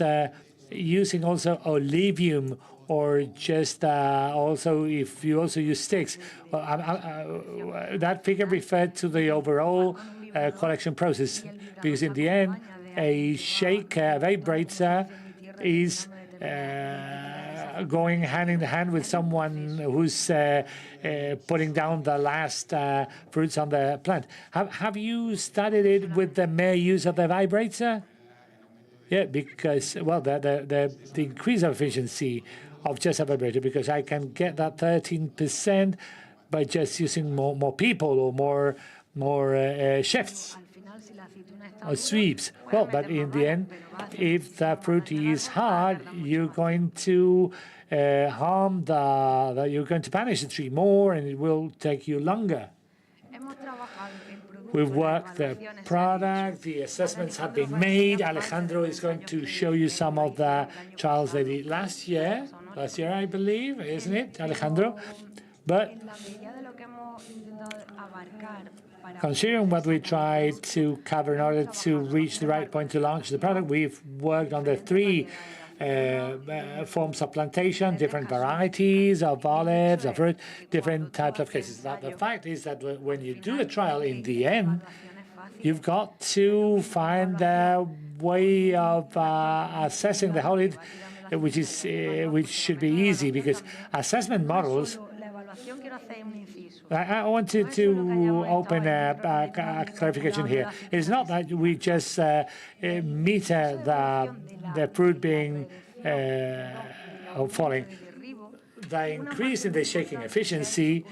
using also olevium, or just also if you also use sticks. Well, that figure referred to the overall collection process, because in the end, a vibrator is going hand in hand with someone who's putting down the last fruits on the plant. Have you studied it with the mere use of the vibrator? Yeah, because, well, the increase of efficiency of just a vibrator, because I can get that 13% by just using more people or shifts or sweeps. Well, but in the end, if the fruit is hard, you're going to harm you're going to punish the tree more, and it will take you longer. We've worked the product, the assessments have been made. Alejandro is going to show you some of the trials they did last year, I believe, isn't it, Alejandro? But considering what we tried to cover in order to reach the right point to launch the product, we've worked on the three forms of plantation, different varieties of olives, of fruit, different types of cases. But the fact is that when you do a trial, in the end, you've got to find a way of assessing the whole, which should be easy, because assessment models. I wanted to open a clarification here. It's not that we just meter the fruit being falling. The increase in the shaking efficiency,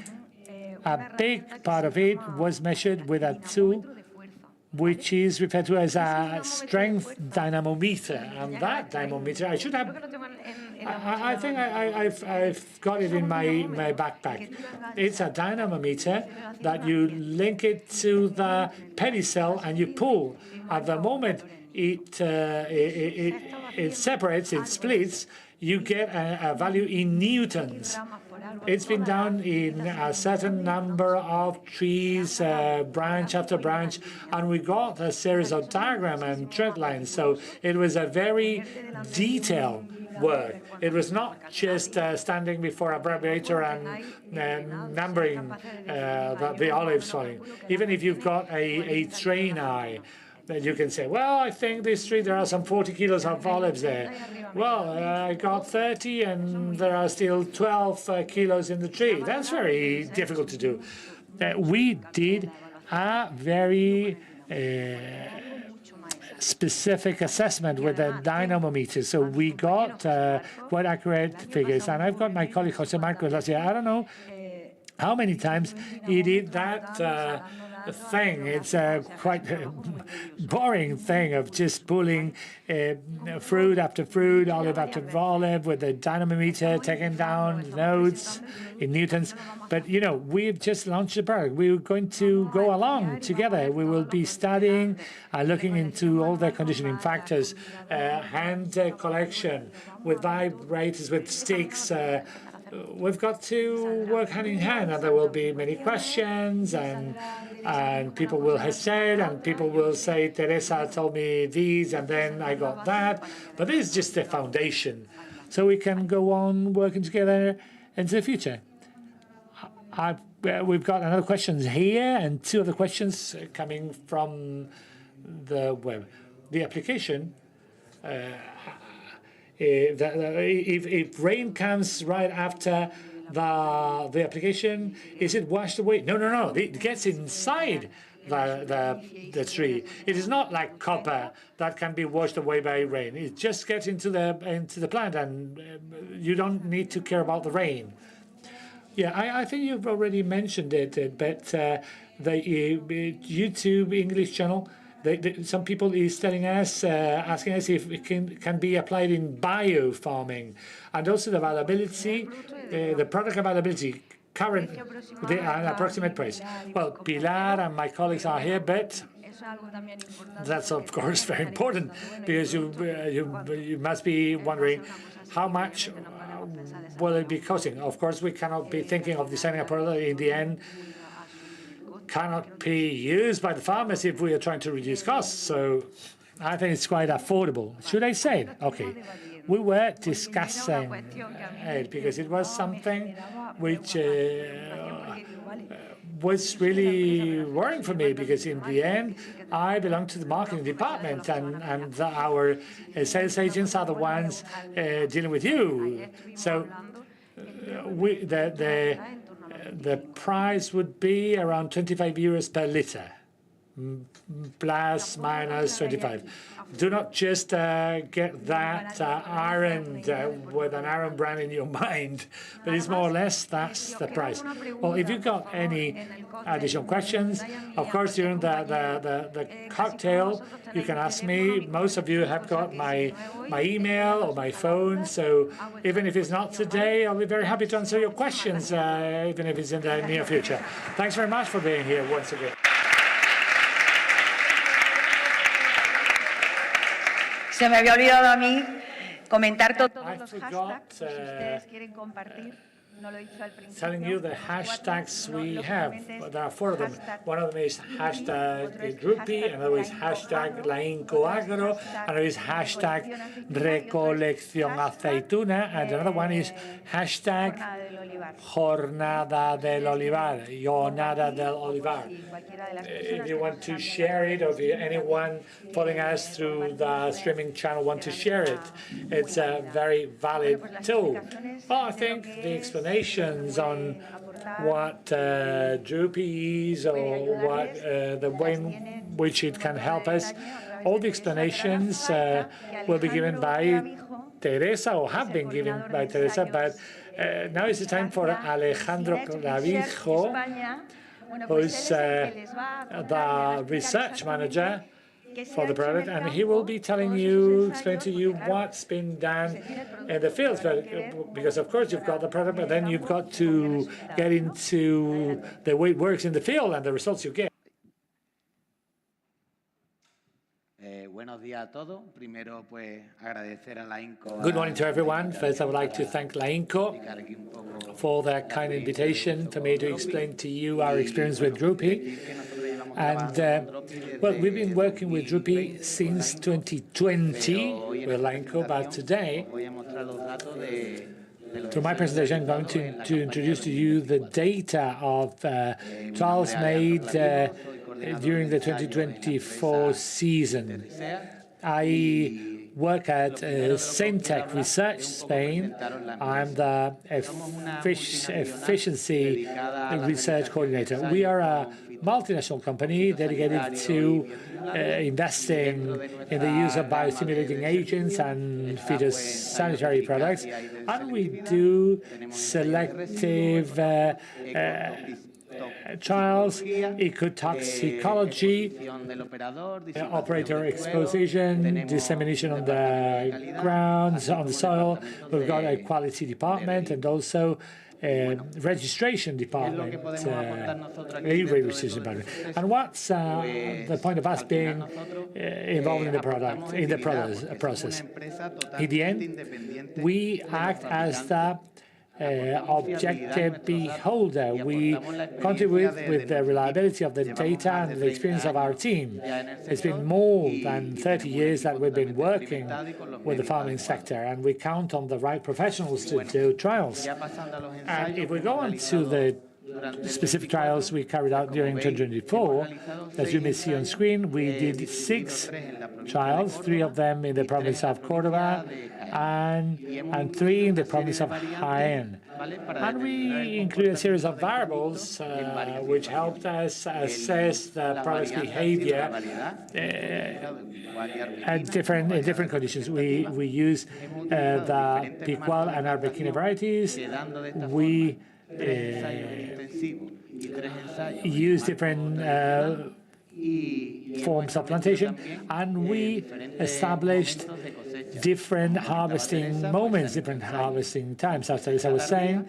a big part of it was measured with a tool which is referred to as a strength dynamometer. And that dynamometer, I should have, I think I've got it in my backpack. It's a dynamometer that you link it to the pedicel and you pull. At the moment it separates, it splits, you get a value in newtons. It's been done in a certain number of trees, branch after branch, and we got a series of diagram and trend lines. So it was a very detailed work. It was not just standing before a barbator and numbering the olives falling. Even if you've got a train eye, that you can say, well, I think this tree, there are some 40 kilos of olives there. Well, I got 30 and there are still 12 kilos in the tree. That's very difficult to do. We did a very specific assessment with a dynamometer, so we got quite accurate figures. And I've got my colleague Jose Marcos last year. I don't know how many times he did that thing. It's a quite boring thing of just pulling fruit after fruit, olive after olive, with the dynamometer, taking down nodes in newtons. But, you know, we've just launched the product. We're going to go along together. We will be studying, looking into all the conditioning factors, hand collection, with vibrators, with sticks. We've got to work hand in hand, and there will be many questions, and people will hesitate, and people will say, Teresa told me these, and then I got that. But this is just the foundation, so we can go on working together into the future. We've got another questions here, and two other questions coming from the web. The application. If rain comes right after the application, is it washed away? No. It gets inside the tree. It is not like copper that can be washed away by rain. It just gets into the plant, and you don't need to care about the rain. Yeah, I think you've already mentioned it, but the YouTube English channel. Some people is telling us, asking us if it can be applied in bio farming, and also the availability, the product availability, current, the approximate price. Well, Pilar and my colleagues are here, but that's of course very important, because you must be wondering how much will it be costing. Of course, we cannot be thinking of designing a product in the end cannot be used by the farmers if we are trying to reduce costs. So I think it's quite affordable. Should I say it? Okay. We were discussing it because it was something which was really worrying for me, because in the end, I belong to the marketing department, and our sales agents are the ones dealing with you. So the price would be around 25 euros per liter. plus minus 25. Do not just get that iron with an iron brand in your mind, but it's more or less that's the price. Well, if you've got any additional questions, of course, during the cocktail, you can ask me. Most of you have got my email or my phone, so even if it's not today, I'll be very happy to answer your questions, even if it's in the near future. Thanks very much for being here once again. Se me había olvidado a mí comentar todos los hashtags, si ustedes quieren compartir. Telling you the hashtags we have. There are 4 of them. One of them is hashtag DROOPY, another is hashtag Lainco Agro, another is hashtag Recolección Aceituna, and another one is hashtag Jornada del Olivar, Jornada del Olivar. If you want to share it, or if anyone following us through the streaming channel want to share it, it's a very valid tool. Well, I think the explanations on what DROOPY is, or what the way in which it can help us, all the explanations will be given by Teresa, or have been given by Teresa, but now is the time for Alejandro Clavijo, who's the research manager for the product, and he will be telling you, explain to you what's been done in the fields. But because of course you've got the product, but then you've got to get into the way it works in the field and the results you get. Good morning to everyone. First, I would like to thank Lainco for their kind invitation for me to explain to you our experience with DROOPY. And, well, we've been working with DROOPY since 2020 with Lainco, but today, through my presentation, I'm going to introduce to you the data of trials made during the 2024 season. I work at Syntec Research Spain. I'm the efficiency research coordinator. We are a multinational company dedicated to investing in the use of biostimulating agents and phytosanitary products, and we do selective trials, ecotoxicology, operator exposition, dissemination on the grounds, on the soil. We've got a quality department and also registration department, registration department. And what's the point of us being involved in the process? In the end, we act as the objective beholder. We contribute with the reliability of the data and the experience of our team. It's been more than 30 years that we've been working with the farming sector, and we count on the right professionals to do trials. And if we go on to the specific trials we carried out during 2024, as you may see on screen, we did 6 trials, 3 of them in the province of Córdoba and 3 in the province of Jaén. And we include a series of variables which helped us assess the product's behavior in different conditions. We use the Picual and Arbequina varieties. We use different forms of plantation, and we established different harvesting moments, different harvesting times. As I was saying,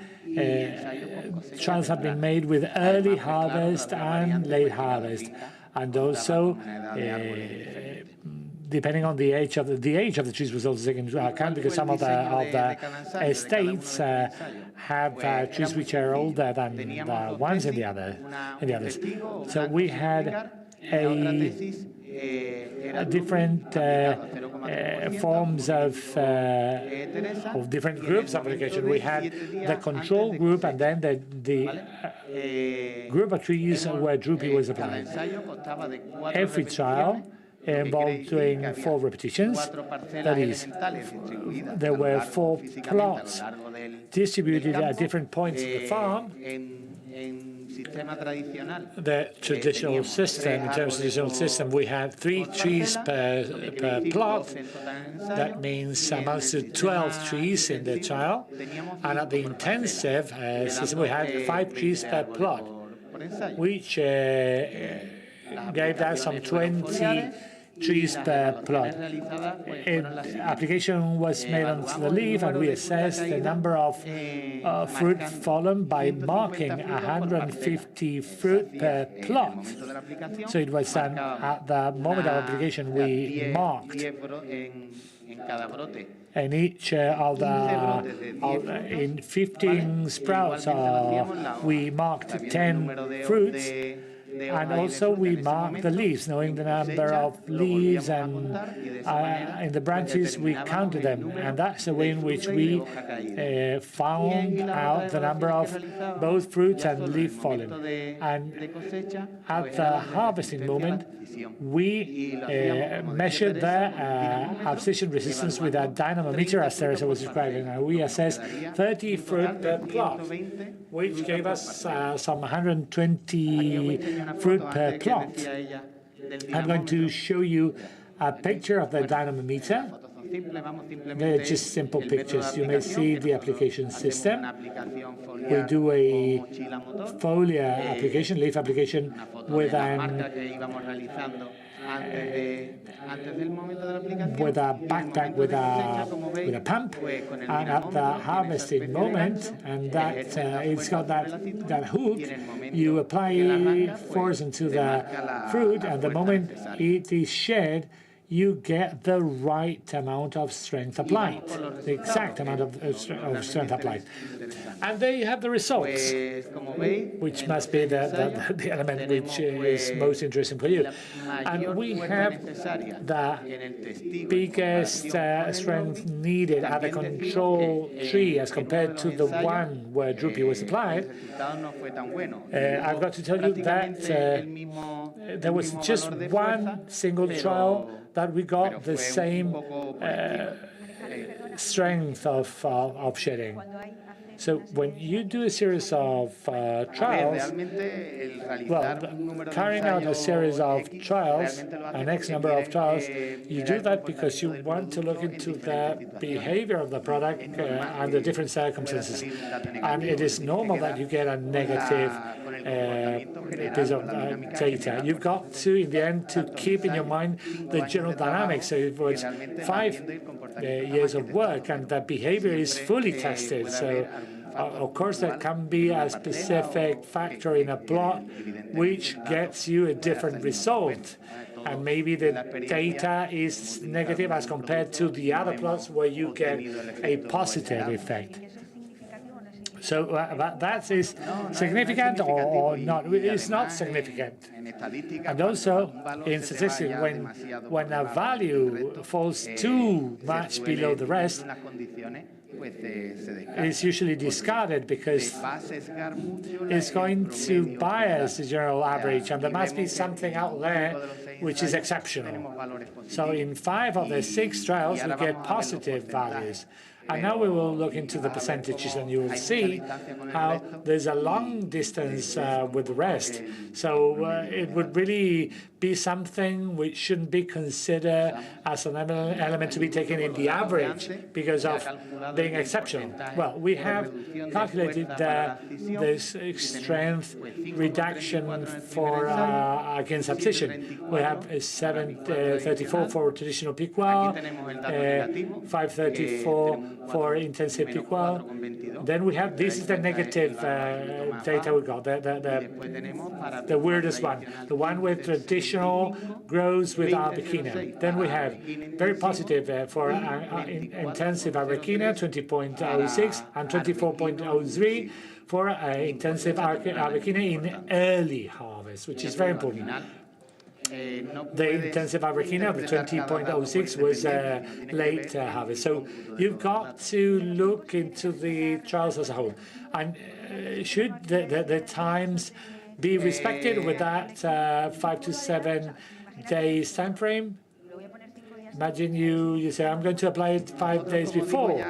trials have been made with early harvest and late harvest, and also depending on the age of the trees was also taken into account, because some of the estates have trees which are older than the ones in the others. So we had different forms of different groups of application. We had the control group, and then the group of trees where DROOPY was applied. Every trial involved doing 4 repetitions. That is, there were 4 plots distributed at different points of the farm the traditional system, in terms of traditional system, we had 3 trees per plot. That means amounts to 12 trees in the trial. And at the intensive system, we had 5 trees per plot, which gave us some 20 trees per plot. Application was made onto the leaf, and we assessed the number of fruit fallen by marking 150 fruit per plot. So it was done at the moment of application. We marked and each of the in 15 sprouts we marked 10 fruits. And also we mark the leaves, knowing the number of leaves, and in the branches we counted them. And that's the way in which we found out the number of both fruits and leaf fallen. And at the harvesting moment, we measured the abscission resistance with a dynamometer, as Teresa was describing. And we assessed 30 fruit per plot, which gave us some 120 fruit per plot. I'm going to show you a picture of the dynamometer. They're just simple pictures. You may see the application system. We do a foliar application, leaf application, with a backpack with a pump, and at the harvesting moment, and that it's got that hook, you apply force into the fruit, and the moment it is shed, you get the right amount of strength applied, the exact amount of strength applied. And there you have the results, which must be the element which is most interesting for you. And we have the biggest strength needed at the control tree as compared to the one where DROOPY was applied. I've got to tell you that there was just one single trial that we got the same strength of shedding. So when you do a series of trials, well, carrying out a series of trials, an X number of trials, you do that because you want to look into the behavior of the product under different circumstances. And it is normal that you get a negative piece of data. You've got to, in the end, to keep in your mind the general dynamics. So it was 5 years of work, and the behavior is fully tested. So of course, there can be a specific factor in a plot which gets you a different result. And maybe the data is negative as compared to the other plots where you get a positive effect. So that is significant or not? It's not significant. And also, in statistics, when a value falls too much below the rest, it's usually discarded because it's going to bias the general average, and there must be something out there which is exceptional. So in 5 of the 6 trials, we get positive values. And now we will look into the percentages, and you will see how there's a long distance with the rest. So it would really be something which shouldn't be considered as an element to be taken in the average because of being exceptional. Well, we have calculated this strength reduction for against abscission. We have 734 for traditional piqual, 534 for intensive piqual. Then we have, this is the negative data we got, the weirdest one, the one with traditional grows with arbequina. Then we have very positive for intensive arbequina, 20.06 and 24.03 for intensive arbequina in early harvest, which is very important. The intensive arbequina, the 20.06, was late harvest. So you've got to look into the trials as a whole. And should the times be respected with that 5 to 7 days time frame? Imagine you say, I'm going to apply it 5 days before.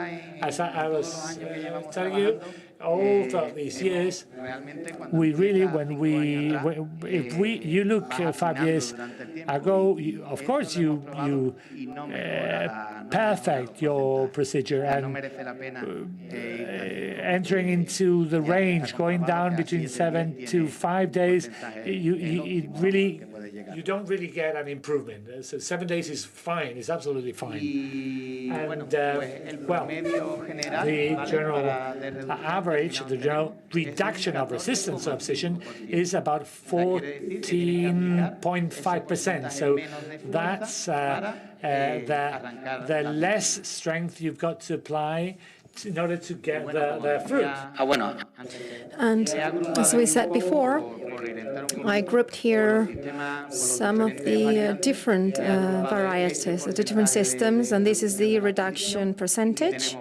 As I was telling you, all throughout these years, we really, you look 5 years ago, of course you perfect your procedure, and entering into the range, going down between 7 to 5 days, you don't really get an improvement. So 7 days is fine, it's absolutely fine. And the general average, the general reduction of resistance to abscission is about 14.5%. So that's the less strength you've got to apply in order to get the fruit. And as we said before, I grouped here some of the different varieties, the different systems, and this is the reduction percentage.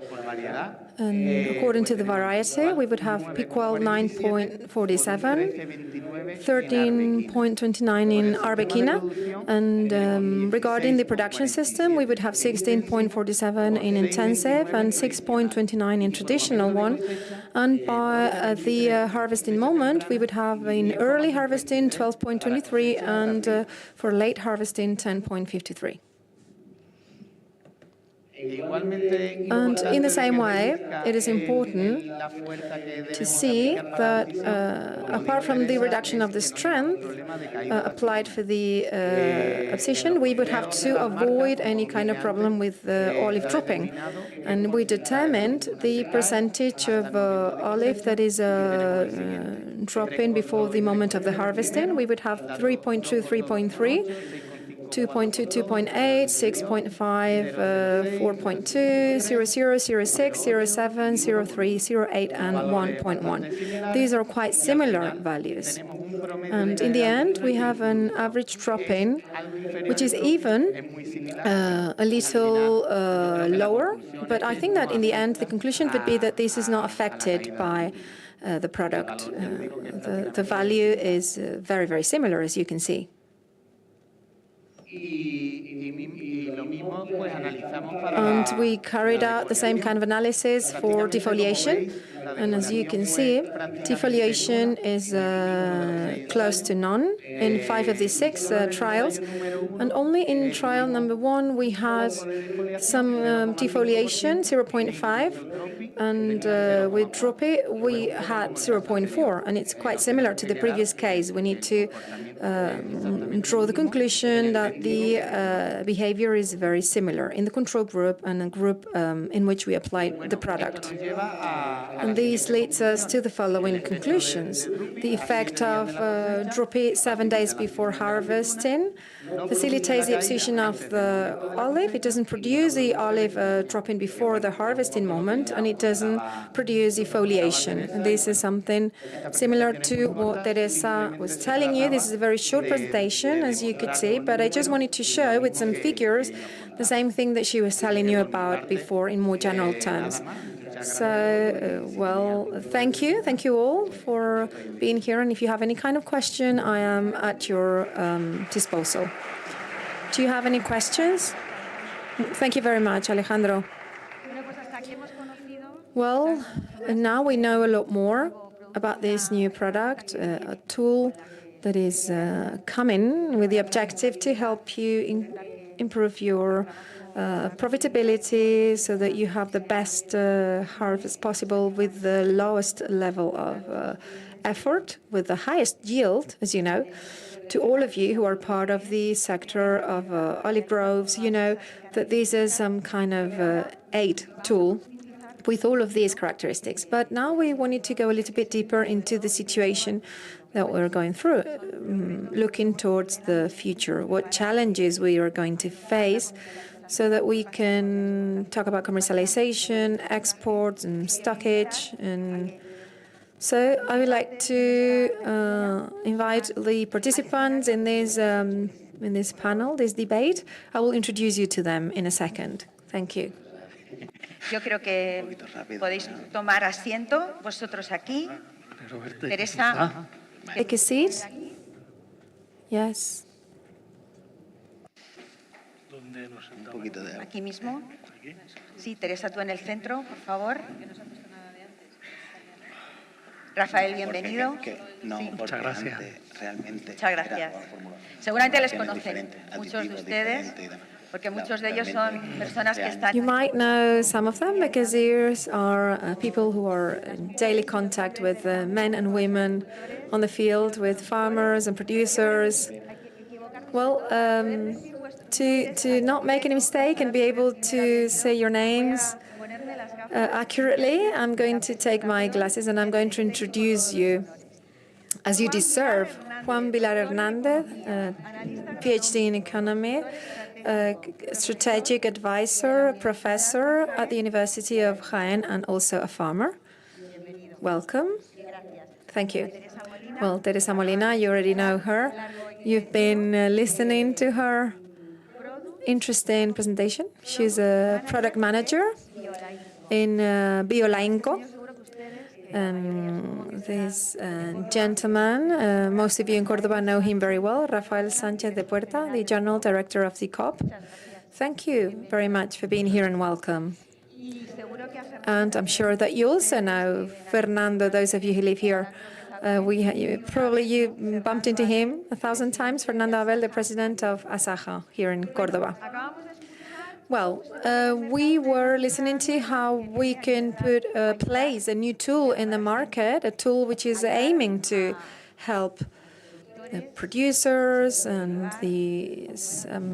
And according to the variety, we would have Picual 9.47, 13.29 in Arbequina, and regarding the production system, we would have 16.47 in intensive and 6.29 in traditional one. And by the harvesting moment, we would have in early harvesting 12.23 and for late harvesting 10.53. And in the same way, it is important to see that apart from the reduction of the strength applied for the abscission, we would have to avoid any kind of problem with the olive drooping. And we determined the percentage of olive that is dropping before the moment of the harvesting. We would have 3.2, 3.3. 2.2, 2.8, 6.5, 4.2, 0, 0, 0, 6, 0, 7, 0, 3, 0, 8, and 1.1. These are quite similar values. And in the end, we have an average drop-in, which is even a little lower. But I think that in the end, the conclusion would be that this is not affected by the product. The value is very, very similar, as you can see. And we carried out the same kind of analysis for defoliation. And as you can see, defoliation is close to none in 5 of these 6 trials. And only in trial number 1, we had some defoliation, 0.5. And with DROOPY, we had 0.4. And it's quite similar to the previous case. We need to draw the conclusion that the behavior is very similar in the control group and a group in which we applied the product. And this leads us to the following conclusions. The effect of DROOPY 7 days before harvesting facilitates the abscission of the olive. It doesn't produce the olive dropping before the harvesting moment, and it doesn't produce defoliation. And this is something similar to what Teresa was telling you. This is a very short presentation, as you could see, but I just wanted to show with some figures the same thing that she was telling you about before in more general terms. So, thank you. Thank you all for being here. And if you have any kind of question, I am at your disposal. Do you have any questions? Thank you very much, Alejandro. Well, now we know a lot more about this new product, a tool that is coming with the objective to help you improve your profitability so that you have the best harvest possible with the lowest level of effort, with the highest yield, as you know. To all of you who are part of the sector of olive groves, you know that this is some kind of aid tool with all of these characteristics. But now we wanted to go a little bit deeper into the situation that we're going through, looking towards the future, what challenges we are going to face so that we can talk about commercialization, exports, and stockage. And so I would like to invite the participants in this panel, this debate. I will introduce you to them in a second. Thank you. Yo creo que podéis tomar asiento vosotros aquí. Teresa. Take a seat. Yes. Aquí mismo. Sí, Teresa, tú en el centro, por favor. Rafael, bienvenido. Muchas gracias. Muchas gracias. Seguramente les conocen muchos de ustedes, porque muchos de ellos son personas que están... You might know some of them because these are people who are in daily contact with men and women on the field, with farmers and producers. Well, to not make any mistake and be able to say your names accurately, I'm going to take my glasses and I'm going to introduce you, as you deserve, Juan Vilar Hernandez, PhD in economy, strategic advisor, professor at the University of Jaén, and also a farmer. Welcome. Thank you. Well, Teresa Molina, you already know her. You've been listening to her interesting presentation. She's a product manager in Lainco. This gentleman, most of you in Córdoba know him very well, Rafael Sánchez de Puerta, the General Director of the COP. Thank you very much for being here and welcome. And I'm sure that you also know Fernando, those of you who live here. Probably you bumped into him 1,000 times, Fernando Abel, the president of Asaja here in Córdoba. Well, we were listening to how we can place a new tool in the market, a tool which is aiming to help the producers and the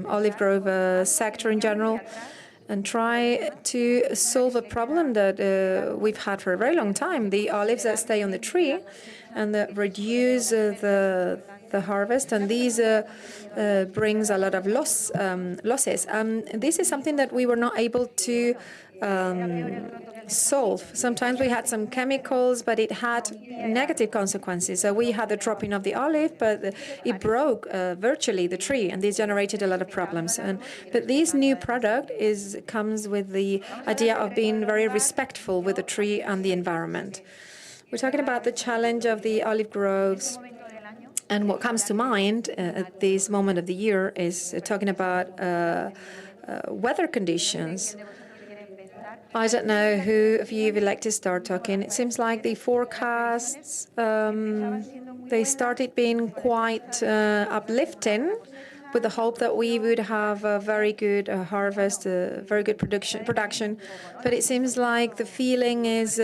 olive grove sector in general, and try to solve a problem that we've had for a very long time, the olives that stay on the tree and that reduce the harvest, and these brings a lot of losses. This is something that we were not able to solve. Sometimes we had some chemicals, but it had negative consequences. So we had the dropping of the olive, but it broke virtually the tree, and this generated a lot of problems. But this new product comes with the idea of being very respectful with the tree and the environment. We're talking about the challenge of the olive groves. And what comes to mind at this moment of the year is talking about weather conditions. I don't know who of you would like to start talking. It seems like the forecasts, they started being quite uplifting, with the hope that we would have a very good harvest, a very good production. But it seems like the feeling is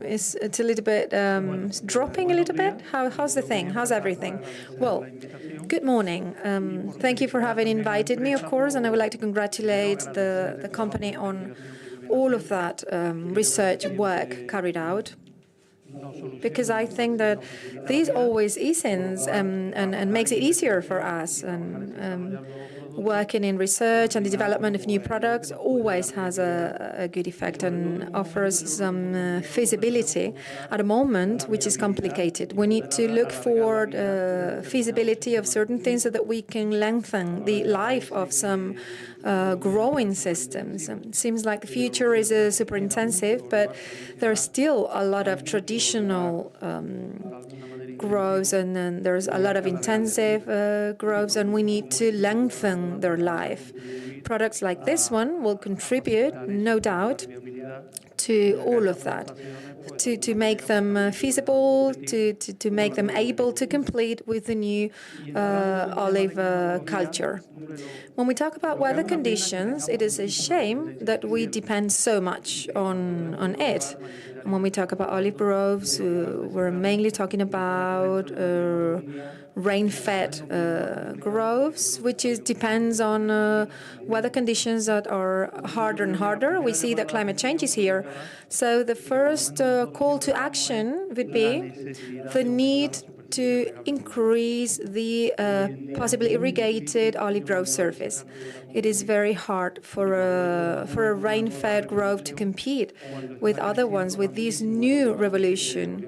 it's a little bit dropping a little bit. How's the thing? How's everything? Well, good morning. Thank you for having invited me, of course, and I would like to congratulate the company on all of that research work carried out, because I think that this always eases and makes it easier for us. And working in research and the development of new products always has a good effect and offers some feasibility at a moment which is complicated. We need to look for the feasibility of certain things so that we can lengthen the life of some growing systems. It seems like the future is super intensive, but there are still a lot of traditional grows, and then there's a lot of intensive grows, and we need to lengthen their life. Products like this one will contribute, no doubt, to all of that, to make them feasible, to make them able to compete with the new olive culture. When we talk about weather conditions, it is a shame that we depend so much on it. And when we talk about olive groves, we're mainly talking about rain-fed groves, which depends on weather conditions that are harder and harder. We see that climate change is here. So the first call to action would be the need to increase the possibly irrigated olive grove surface. It is very hard for a rain-fed grove to compete with other ones, with this new revolution,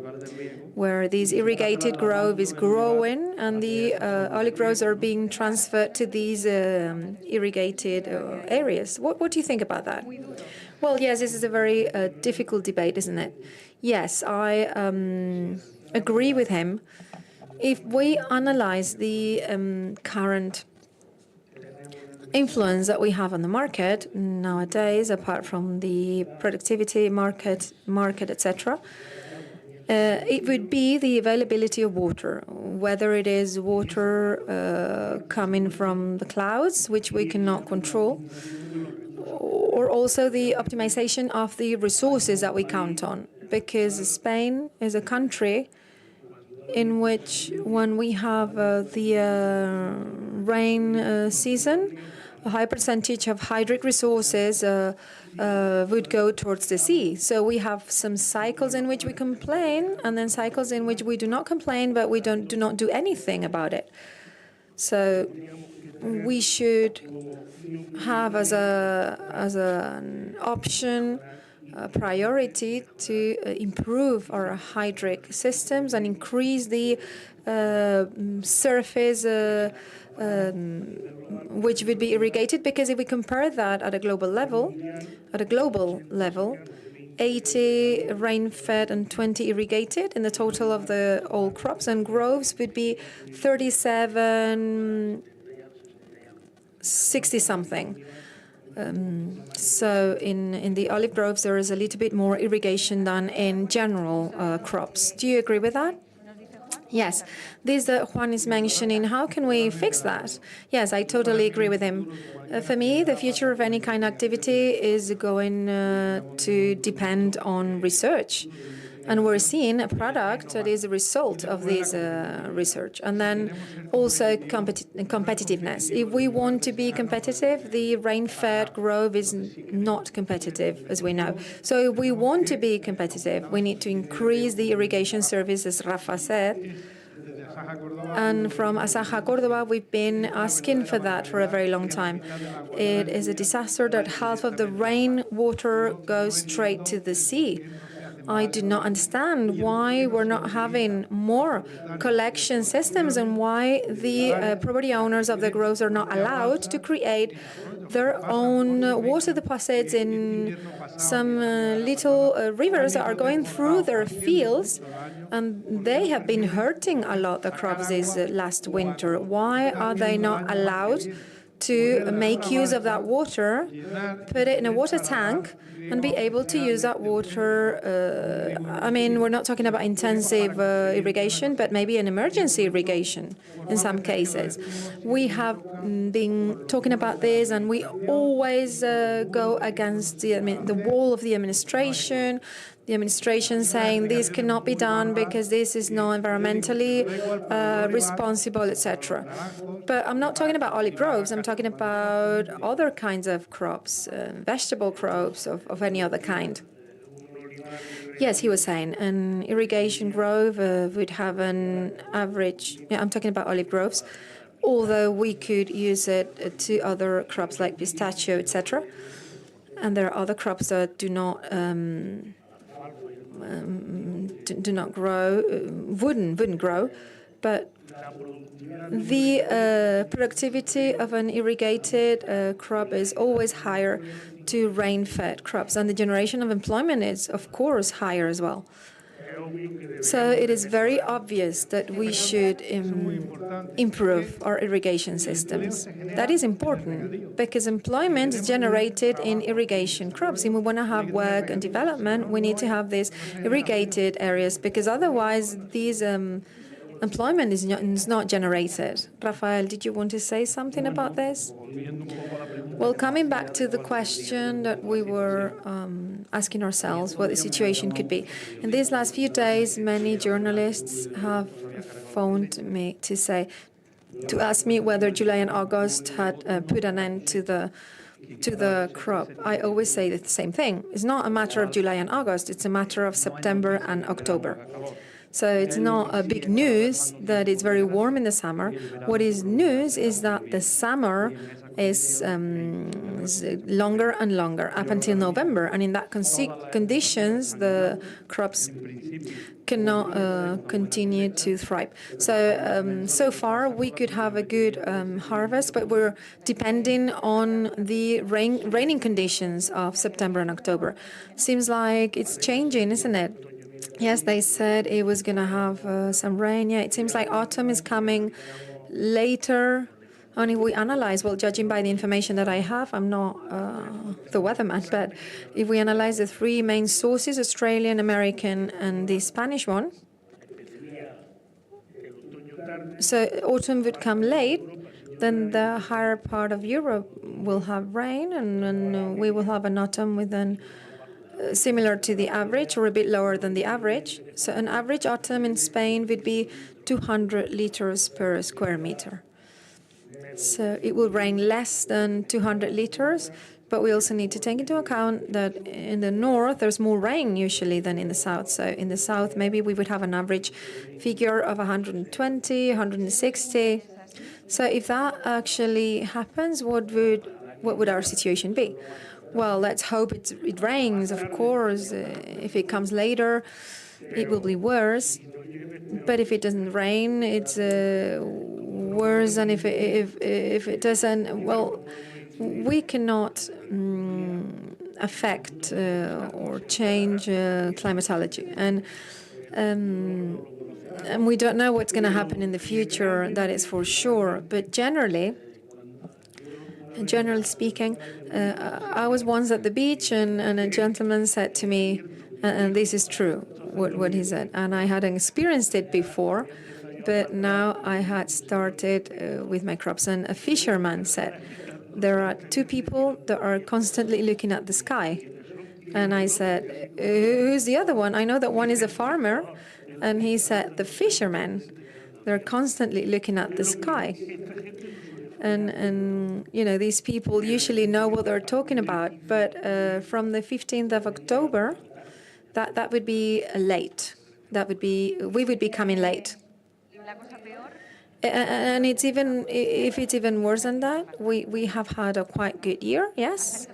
where this irrigated grove is growing and the olive groves are being transferred to these irrigated areas. What do you think about that? Well, yes, this is a very difficult debate, isn't it? Yes, I agree with him. If we analyze the current influence that we have on the market nowadays, apart from the productivity market, etc., it would be the availability of water, whether it is water coming from the clouds, which we cannot control, or also the optimization of the resources that we count on. Because Spain is a country in which, when we have the rain season, a high percentage of hydric resources would go towards the sea. So we have some cycles in which we complain, and then cycles in which we do not complain, but we do not do anything about it. So we should have as an option, a priority, to improve our hydric systems and increase the surface which would be irrigated. Because if we compare that at a global level, 80 rain-fed and 20 irrigated in the total of all crops, and groves would be 37, 60-something. So in the olive groves, there is a little bit more irrigation than in general crops. Do you agree with that? Yes. This Juan is mentioning, how can we fix that? Yes, I totally agree with him. For me, the future of any kind of activity is going to depend on research. And we're seeing a product that is a result of this research. And then also competitiveness. If we want to be competitive, the rain-fed grove is not competitive, as we know. So if we want to be competitive, we need to increase the irrigation service, as Rafa said. And from Asaja Córdoba, we've been asking for that for a very long time. It is a disaster that half of the rainwater goes straight to the sea. I do not understand why we're not having more collection systems and why the property owners of the groves are not allowed to create their own water deposits in some little rivers that are going through their fields, and they have been hurting a lot the crops this last winter. Why are they not allowed to make use of that water, put it in a water tank, and be able to use that water? I mean, we're not talking about intensive irrigation, but maybe an emergency irrigation in some cases. We have been talking about this, and we always go against the wall of the administration. The administration saying this cannot be done because this is not environmentally responsible, etc. But I'm not talking about olive groves. I'm talking about other kinds of crops, vegetable crops of any other kind. Yes, he was saying an irrigation grove would have an average. Yeah, I'm talking about olive groves, although we could use it to other crops like pistachio, etc. And there are other crops that do not grow, wouldn't grow, but the productivity of an irrigated crop is always higher to rain-fed crops, and the generation of employment is, of course, higher as well. So it is very obvious that we should improve our irrigation systems. That is important because employment is generated in irrigation crops. If we want to have work and development, we need to have these irrigated areas, because otherwise these employment is not generated. Rafael, did you want to say something about this? Well, coming back to the question that we were asking ourselves, what the situation could be. In these last few days, many journalists have phoned me to ask me whether July and August had put an end to the crop. I always say the same thing. It's not a matter of July and August. It's a matter of September and October. So it's not a big news that it's very warm in the summer. What is news is that the summer is longer and longer up until November, and in that conditions, the crops cannot continue to thrive. So so far we could have a good harvest, but we're depending on the raining conditions of September and October. Seems like it's changing, isn't it? Yes, they said it was going to have some rain. Yeah, it seems like autumn is coming later And if we analyze, well, judging by the information that I have, I'm not the weatherman, but if we analyze the three main sources, Australian, American, and the Spanish one, so autumn would come late, then the higher part of Europe will have rain, and we will have an autumn with an similar to the average or a bit lower than the average. So an average autumn in Spain would be 200 liters per square meter. So it will rain less than 200 liters, but we also need to take into account that in the north there's more rain usually than in the south. So in the south maybe we would have an average figure of 120, 160. So if that actually happens, what would our situation be? Well, let's hope it rains, of course. If it comes later, it will be worse. But if it doesn't rain, it's worse. And if it doesn't, well, we cannot affect or change climatology. And we don't know what's going to happen in the future, that is for sure. But generally speaking, I was once at the beach and a gentleman said to me, and this is true, what he said, and I hadn't experienced it before, but now I had started with my crops, and a fisherman said, there are two people that are constantly looking at the sky. And I said, who's the other one? I know that one is a farmer. And he said, the fishermen. They're constantly looking at the sky. And you know, these people usually know what they're talking about. But from the 15th of October, that would be late. We would be coming late. And it's even, if it's even worse than that, we have had a quite good year, yes.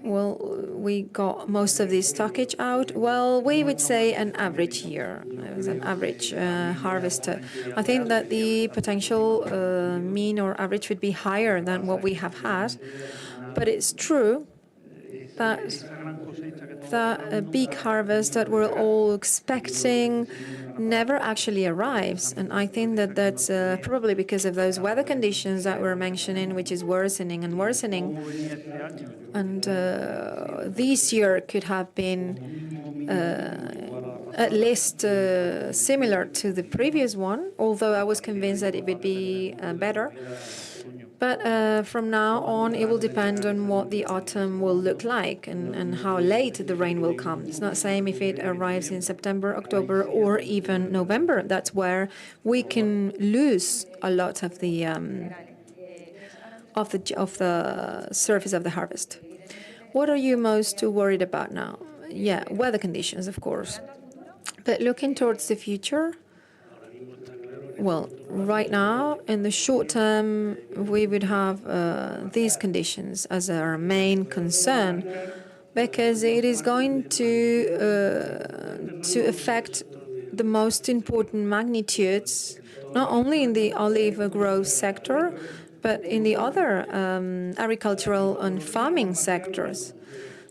Well, we got most of the stockage out. Well, we would say an average year. It was an average harvest. I think that the potential mean or average would be higher than what we have had. But it's true that a big harvest that we're all expecting never actually arrives. And I think that that's probably because of those weather conditions that we're mentioning, which is worsening and worsening. And this year could have been at least similar to the previous one, although I was convinced that it would be better. But from now on, it will depend on what the autumn will look like and how late the rain will come. It's not the same if it arrives in September, October, or even November. That's where we can lose a lot of the surface of the harvest. What are you most worried about now? Yeah, weather conditions, of course. But looking towards the future, well, right now, in the short term, we would have these conditions as our main concern, because it is going to affect the most important magnitudes, not only in the olive growth sector, but in the other agricultural and farming sectors.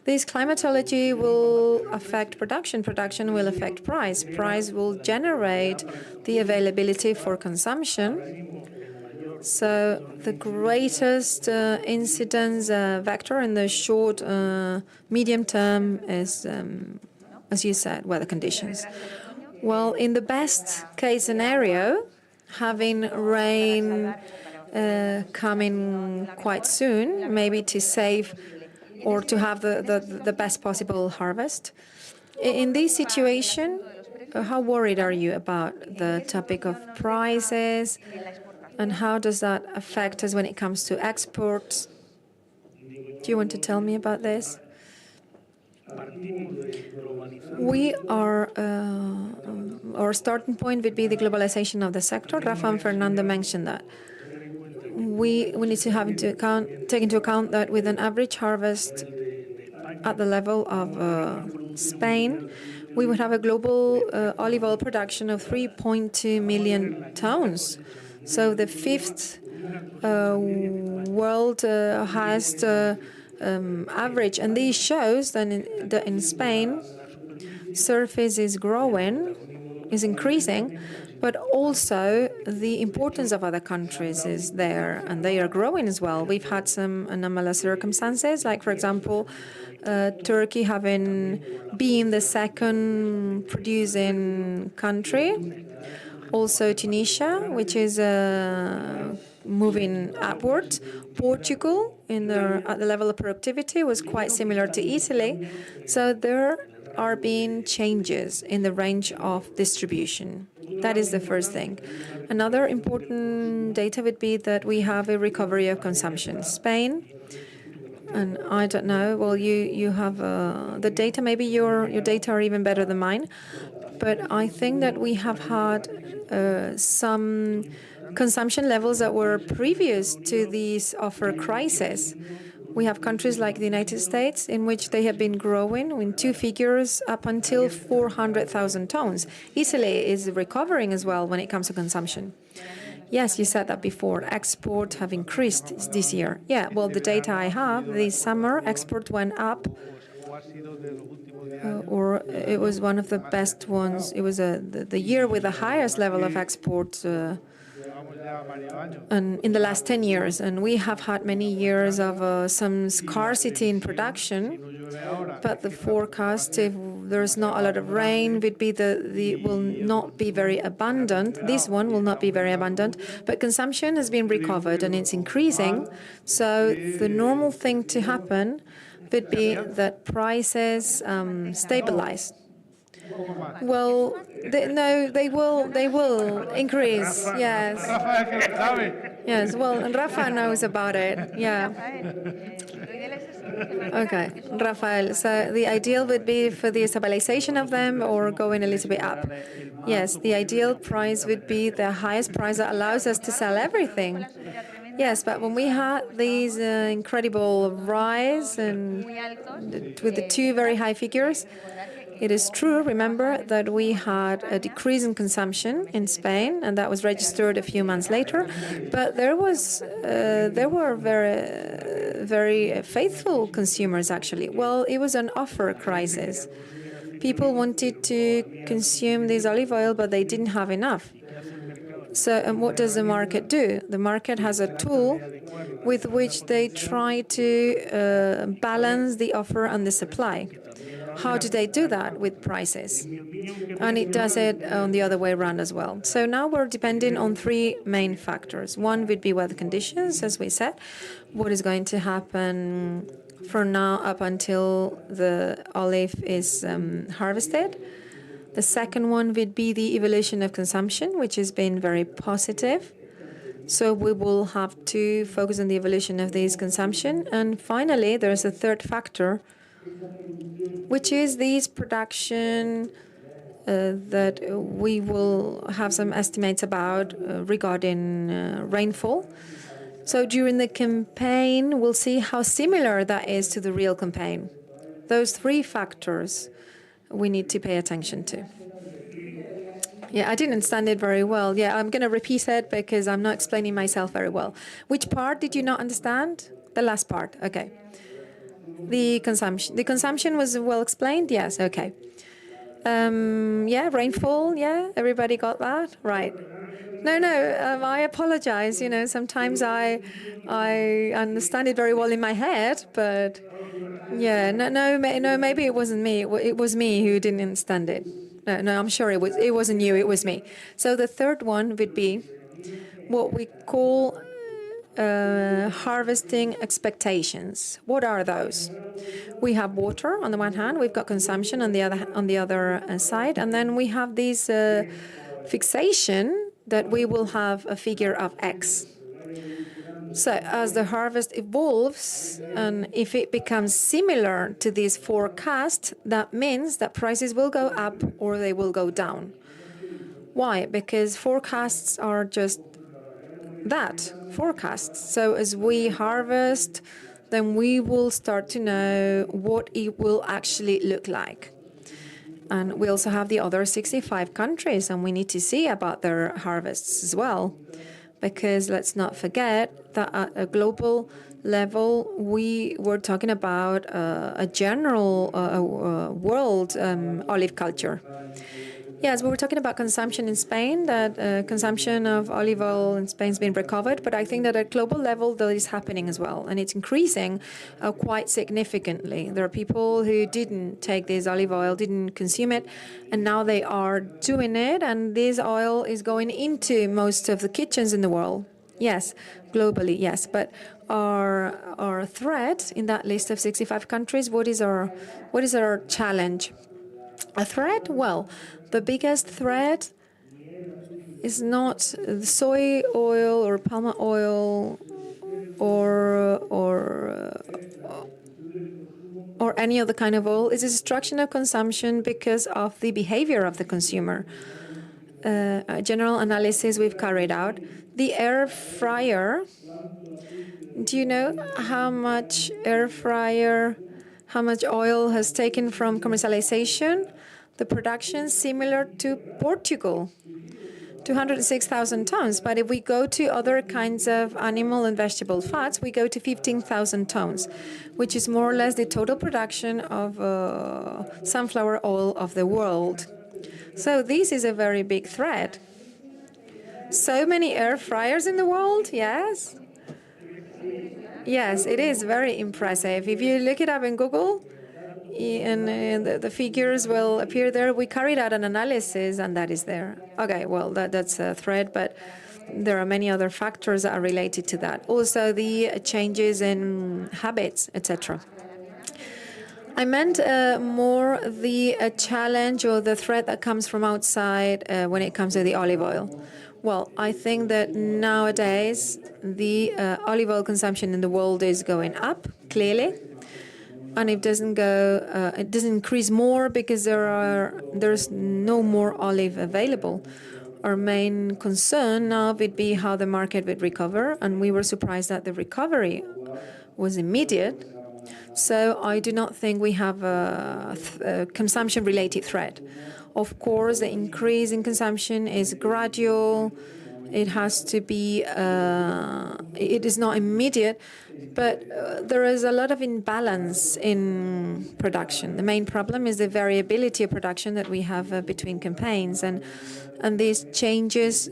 This climatology will affect production. Production will affect price. Price will generate the availability for consumption. So the greatest incidence vector in the short, medium term is, as you said, weather conditions. Well, in the best case scenario, having rain coming quite soon, maybe to save or to have the best possible harvest. In this situation, how worried are you about the topic of prices, and how does that affect us when it comes to exports? Do you want to tell me about this? We are, our starting point would be the globalization of the sector. Rafa and Fernando mentioned that. We need to take into account that with an average harvest at the level of Spain, we would have a global olive oil production of 3.2 million tons. So the fifth world highest average. And this shows that in Spain, surface is growing is increasing, but also the importance of other countries is there, and they are growing as well. We've had some anomalous circumstances, like, for example, Turkey having been the second producing country. Also Tunisia, which is moving upwards. Portugal, at the level of productivity, was quite similar to Italy. So there are being changes in the range of distribution. That is the first thing. Another important data would be that we have a recovery of consumption. Spain, and I don't know, well, you have the data, maybe your data are even better than mine, but I think that we have had some consumption levels that were previous to this offer crisis. We have countries like the United States in which they have been growing in two figures up until 400,000 tons. Italy is recovering as well when it comes to consumption. Yes, you said that before. Exports have increased this year. Yeah, well, the data I have, this summer, export went up, or it was one of the best ones. It was the year with the highest level of exports and in the last 10 years. And we have had many years of some scarcity in production, but the forecast, if there's not a lot of rain, would be will not be very abundant. This one will not be very abundant, but consumption has been recovered and it's increasing. So the normal thing to happen would be that prices stabilize. Well, they will increase. Yes. Yes. Well, and Rafa knows about it. Yeah. Okay, Rafael. So the ideal would be for the stabilization of them or going a little bit up. Yes, the ideal price would be the highest price that allows us to sell everything. Yes, but when we had these incredible rise and with the two very high figures, it is true, remember, that we had a decrease in consumption in Spain, and that was registered a few months later. But there were very faithful consumers, actually. Well, it was an offer crisis. People wanted to consume this olive oil, but they didn't have enough. So, and what does the market do? The market has a tool with which they try to balance the offer and the supply. How do they do that? With prices. And it does it on the other way around as well. So now we're depending on three main factors. One would be weather conditions, as we said. What is going to happen from now up until the olive is harvested? The second one would be the evolution of consumption, which has been very positive. So we will have to focus on the evolution of this consumption. And finally, there's a third factor, which is this production that we will have some estimates about regarding rainfall. So during the campaign, we'll see how similar that is to the real campaign. Those three factors we need to pay attention to. Yeah, I didn't understand it very well. Yeah, I'm going to repeat it because I'm not explaining myself very well. Which part did you not understand? The last part. Okay. The consumption. The consumption was well explained? Yes, okay. Yeah, rainfall, yeah, everybody got that? Right. No, I apologize. You know, sometimes I understand it very well in my head, but yeah, no, maybe it wasn't me. It was me who didn't understand it. No, I'm sure it wasn't you, it was me. So the third one would be what we call harvesting expectations. What are those? We have water on the one hand, we've got consumption on the other side, and then we have this fixation that we will have a figure of X. So as the harvest evolves, and if it becomes similar to this forecast, that means that prices will go up or they will go down. Why? Because forecasts are just that, forecasts. So as we harvest, then we will start to know what it will actually look like. And we also have the other 65 countries, and we need to see about their harvests as well. Because let's not forget that at a global level, we were talking about a general world olive culture. Yes, we were talking about consumption in Spain, that consumption of olive oil in Spain has been recovered, but I think that at global level that is happening as well, and it's increasing quite significantly. There are people who didn't take this olive oil, didn't consume it, and now they are doing it, and this oil is going into most of the kitchens in the world. Yes, globally, yes, but our threat in that list of 65 countries, what is our challenge? A threat? Well, the biggest threat is not the soy oil or palm oil or any other kind of oil. It's a destruction of consumption because of the behavior of the consumer. A general analysis we've carried out. The air fryer. Do you know how much how much oil has taken from commercialization? The production similar to Portugal, 206,000 tons. But if we go to other kinds of animal and vegetable fats, we go to 15,000 tons, which is more or less the total production of sunflower oil of the world. So this is a very big threat. So many air fryers in the world, yes? Yes, it is very impressive. If you look it up in Google, and the figures will appear there. We carried out an analysis, and that is there. Okay, well, that's a threat, but there are many other factors that are related to that. Also, the changes in habits, etc. I meant more the challenge or the threat that comes from outside when it comes to the olive oil. Well, I think that nowadays the olive oil consumption in the world is going up, clearly. And it doesn't increase more because there's no more olive available. Our main concern now would be how the market would recover, and we were surprised that the recovery was immediate. So I do not think we have a consumption-related threat. Of course, the increase in consumption is gradual. It has to be, it is not immediate, but there is a lot of imbalance in production. The main problem is the variability of production that we have between campaigns, and this changes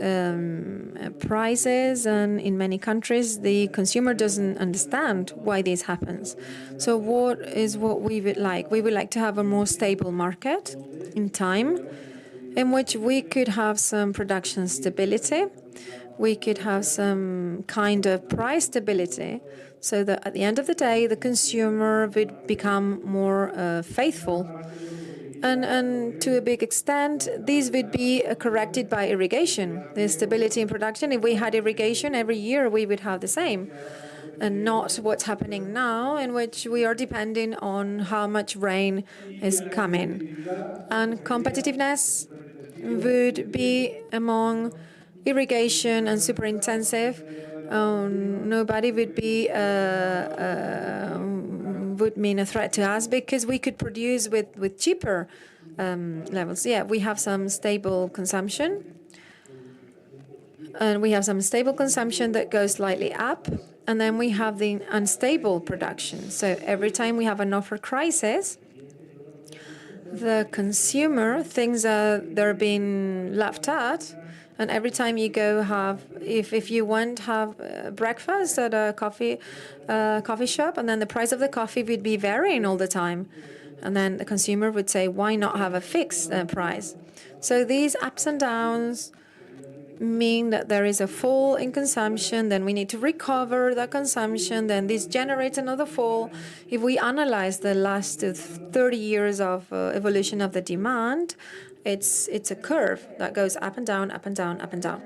prices, and in many countries the consumer doesn't understand why this happens. So what we would like? We would like to have a more stable market in time, in which we could have some production stability. We could have some kind of price stability, so that at the end of the day, the consumer would become more faithful. And to a big extent, these would be corrected by irrigation. The stability in production, if we had irrigation every year, we would have the same. And not what's happening now, in which we are depending on how much rain is coming. And competitiveness would be among irrigation and super intensive. Nobody would mean a threat to us because we could produce with cheaper levels. Yeah, we have some stable consumption, and we have some stable consumption that goes slightly up, and then we have the unstable production. So every time we have an offer crisis, the consumer thinks they're being laughed at. And every time you go if you want to have breakfast at a coffee shop, and then the price of the coffee would be varying all the time. And then the consumer would say, why not have a fixed price? So these ups and downs mean that there is a fall in consumption, then we need to recover that consumption, then this generates another fall. If we analyze the last 30 years of evolution of the demand, it's a curve that goes up and down, up and down, up and down.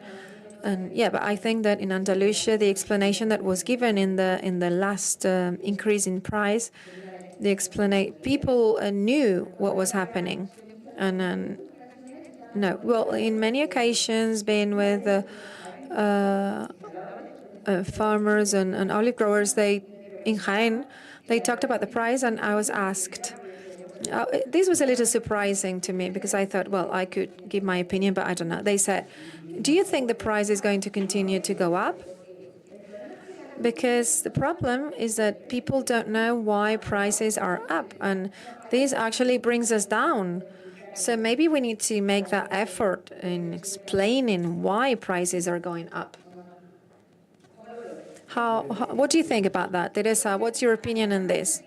And yeah, but I think that in Andalusia, the explanation that was given in the last increase in price, people knew what was happening, and no, well, in many occasions, being with farmers and olive growers, in Jaén, they talked about the price, and I was asked. This was a little surprising to me because I thought, well, I could give my opinion, but I don't know. They said, do you think the price is going to continue to go up? Because the problem is that people don't know why prices are up, and this actually brings us down. So maybe we need to make that effort in explaining why prices are going up. What do you think about that? Teresa, what's your opinion on this?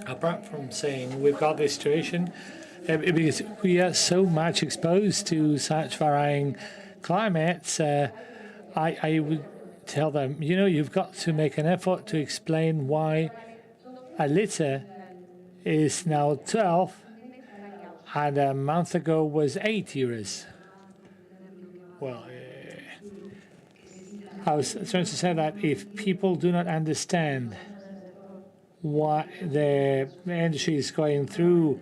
Apart from saying we've got this situation, because we are so much exposed to such varying climates, I would tell them, you've got to make an effort to explain why a liter is now 12 and a month ago was 8 euros. Well, I was trying to say that if people do not understand what the industry is going through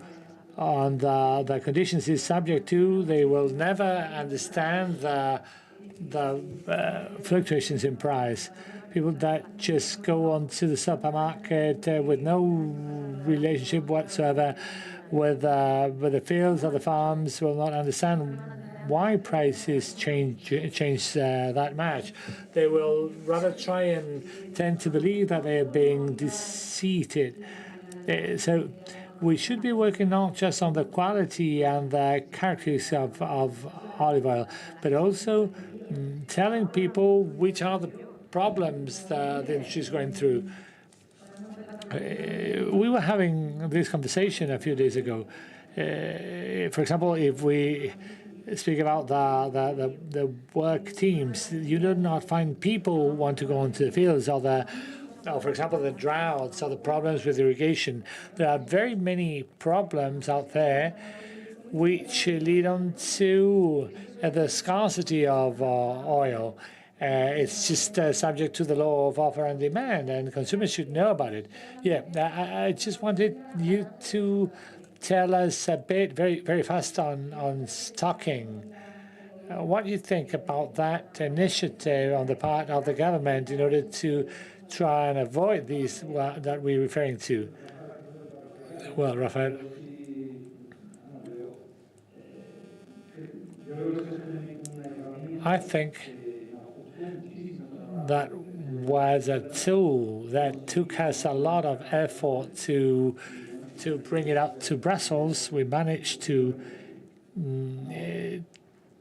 on the conditions it's subject to, they will never understand the fluctuations in price. People that just go onto the supermarket with no relationship whatsoever with the fields or the farms will not understand why prices change that much. They will rather try and tend to believe that they are being deceived. So we should be working not just on the quality and the characteristics of olive oil, but also telling people which are the problems the industry is going through. We were having this conversation a few days ago. For example, if we speak about the work teams, you do not find people who want to go into the fields or for example, the droughts or the problems with irrigation. There are very many problems out there which lead on to the scarcity of oil. It's just subject to the law of offer and demand, and consumers should know about it. Yeah, I just wanted you to tell us a bit, very, very fast on stocking. What do you think about that initiative on the part of the government in order to try and avoid these that we're referring to? Well, Rafael. I think that was a tool that took us a lot of effort to bring it up to Brussels. We managed to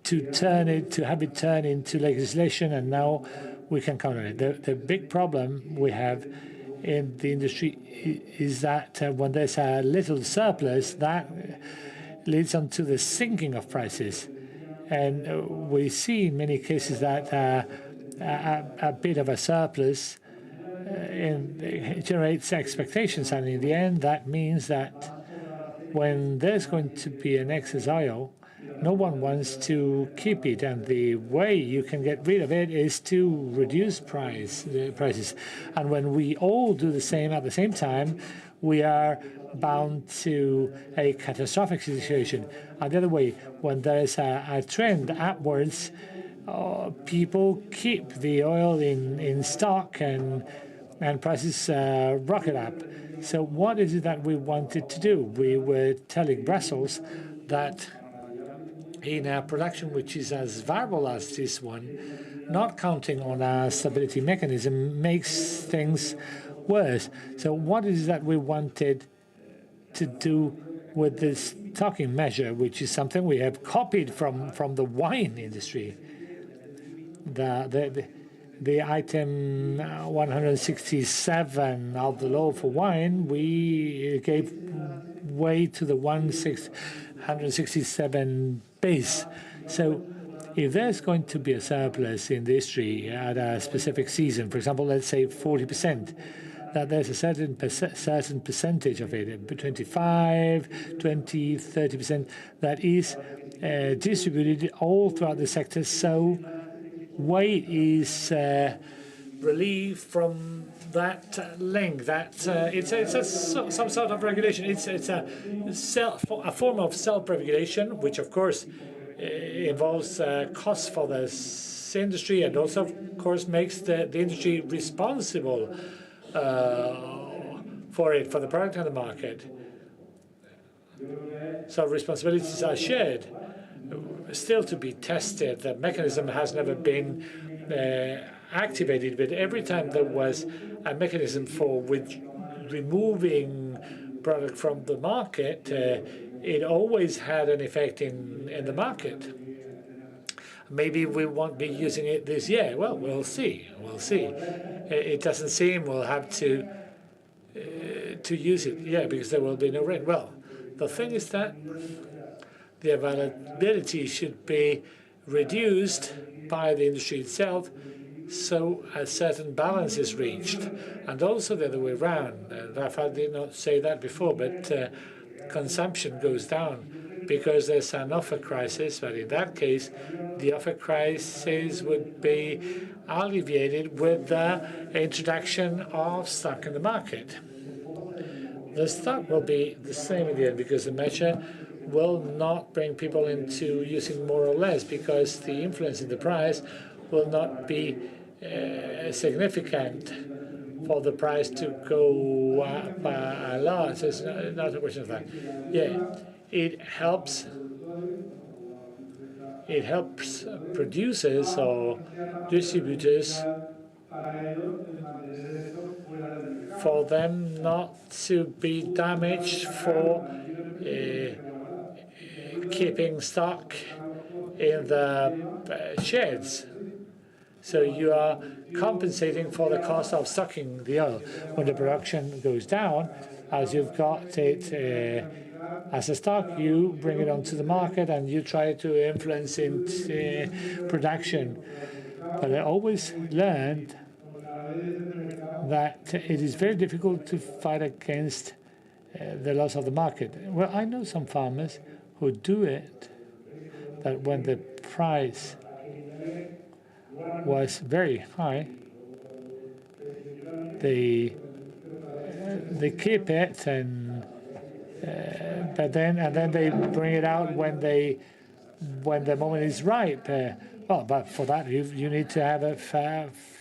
have it turn into legislation, and now we can count on it. The big problem we have in the industry is that when there's a little surplus, that leads on to the sinking of prices. And we see in many cases that a bit of a surplus generates expectations, and in the end, that means that when there's going to be an excess oil, no one wants to keep it, and the way you can get rid of it is to reduce prices. And when we all do the same at the same time, we are bound to a catastrophic situation. And the other way, when there is a trend upwards, people keep the oil in stock and prices rocket up. So what is it that we wanted to do? We were telling Brussels that in a production which is as variable as this one, not counting on a stability mechanism makes things worse. So what is that we wanted to do with this stocking measure, which is something we have copied from the wine industry? The item 167 of the law for wine, we gave way to the 167 base. So if there's going to be a surplus in the industry at a specific season, for example, let's say 40%, that there's a certain percentage of it, 25, 20, 30%, that is distributed all throughout the sector. So weight is relieved from that link. That it's some sort of regulation. It's a form of self-regulation, which of course involves costs for this industry, and also of course makes the industry responsible for the product and the market. So responsibilities are shared. Still to be tested. The mechanism has never been activated, but every time there was a mechanism for removing product from the market, it always had an effect in the market. Maybe we won't be using it this year. Well, we'll see. We'll see. It doesn't seem we'll have to use it, because there will be no rain. Well, the thing is that the availability should be reduced by the industry itself, so a certain balance is reached. And also the other way around. Rafael did not say that before, but consumption goes down because there's an offer crisis. But in that case, the offer crisis would be alleviated with the introduction of stock in the market. The stock will be the same in the end because the measure will not bring people into using more or less, because the influence in the price will not be significant for the price to go up a lot. So it's not a question of that. Yeah, it helps producers or distributors for them not to be damaged for keeping stock in the sheds. So you are compensating for the cost of stocking the oil. When the production goes down, as you've got it as a stock, you bring it onto the market and you try to influence production. But I always learned that it is very difficult to fight against the loss of the market. Well, I know some farmers who do it, that when the price was very high, they keep it, and but then they bring it out when the moment is ripe. But for that you need to have a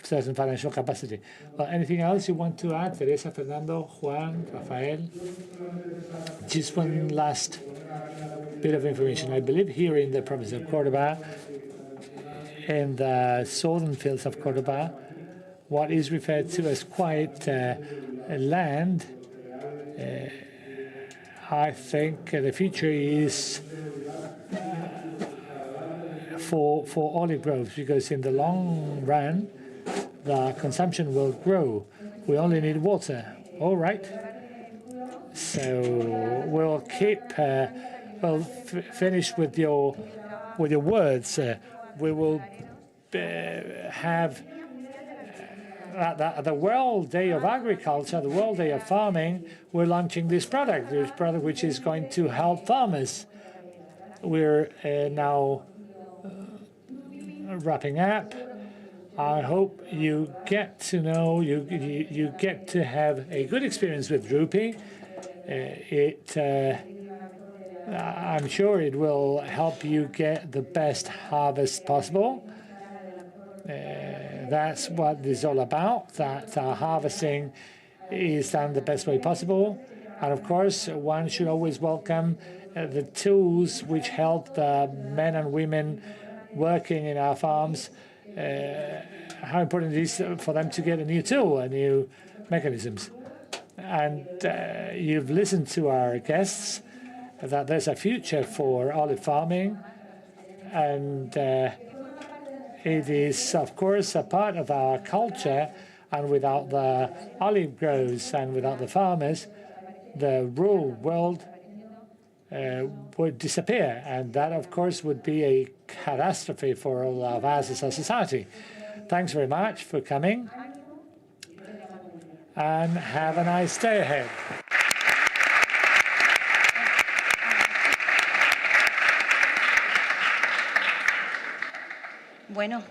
certain financial capacity. Well, anything else you want to add, Teresa, Fernando, Juan, Rafael? Just one last bit of information. I believe here in the province of Cordoba, in the southern fields of Cordoba, what is referred to as quiet land, I think the future is for olive groves, because in the long run, the consumption will grow. We only need water. All right. So we'll keep. Finish with your words. We will have the World Day of Agriculture, the World Day of Farming. We're launching this product which is going to help farmers. We're now wrapping up. I hope you get to know, you get to have a good experience with DROOPY. I'm sure it will help you get the best harvest possible. That's what this is all about, that harvesting is done the best way possible. And of course, one should always welcome the tools which help the men and women working in our farms. How important it is for them to get a new tool, a new mechanisms. And you've listened to our guests, that there's a future for olive farming, and it is, of course, a part of our culture, and without the olive groves and without the farmers, the rural world would disappear, and that, of course, would be a catastrophe for all of us as a society. Thanks very much for coming, and have a nice day ahead. Bueno.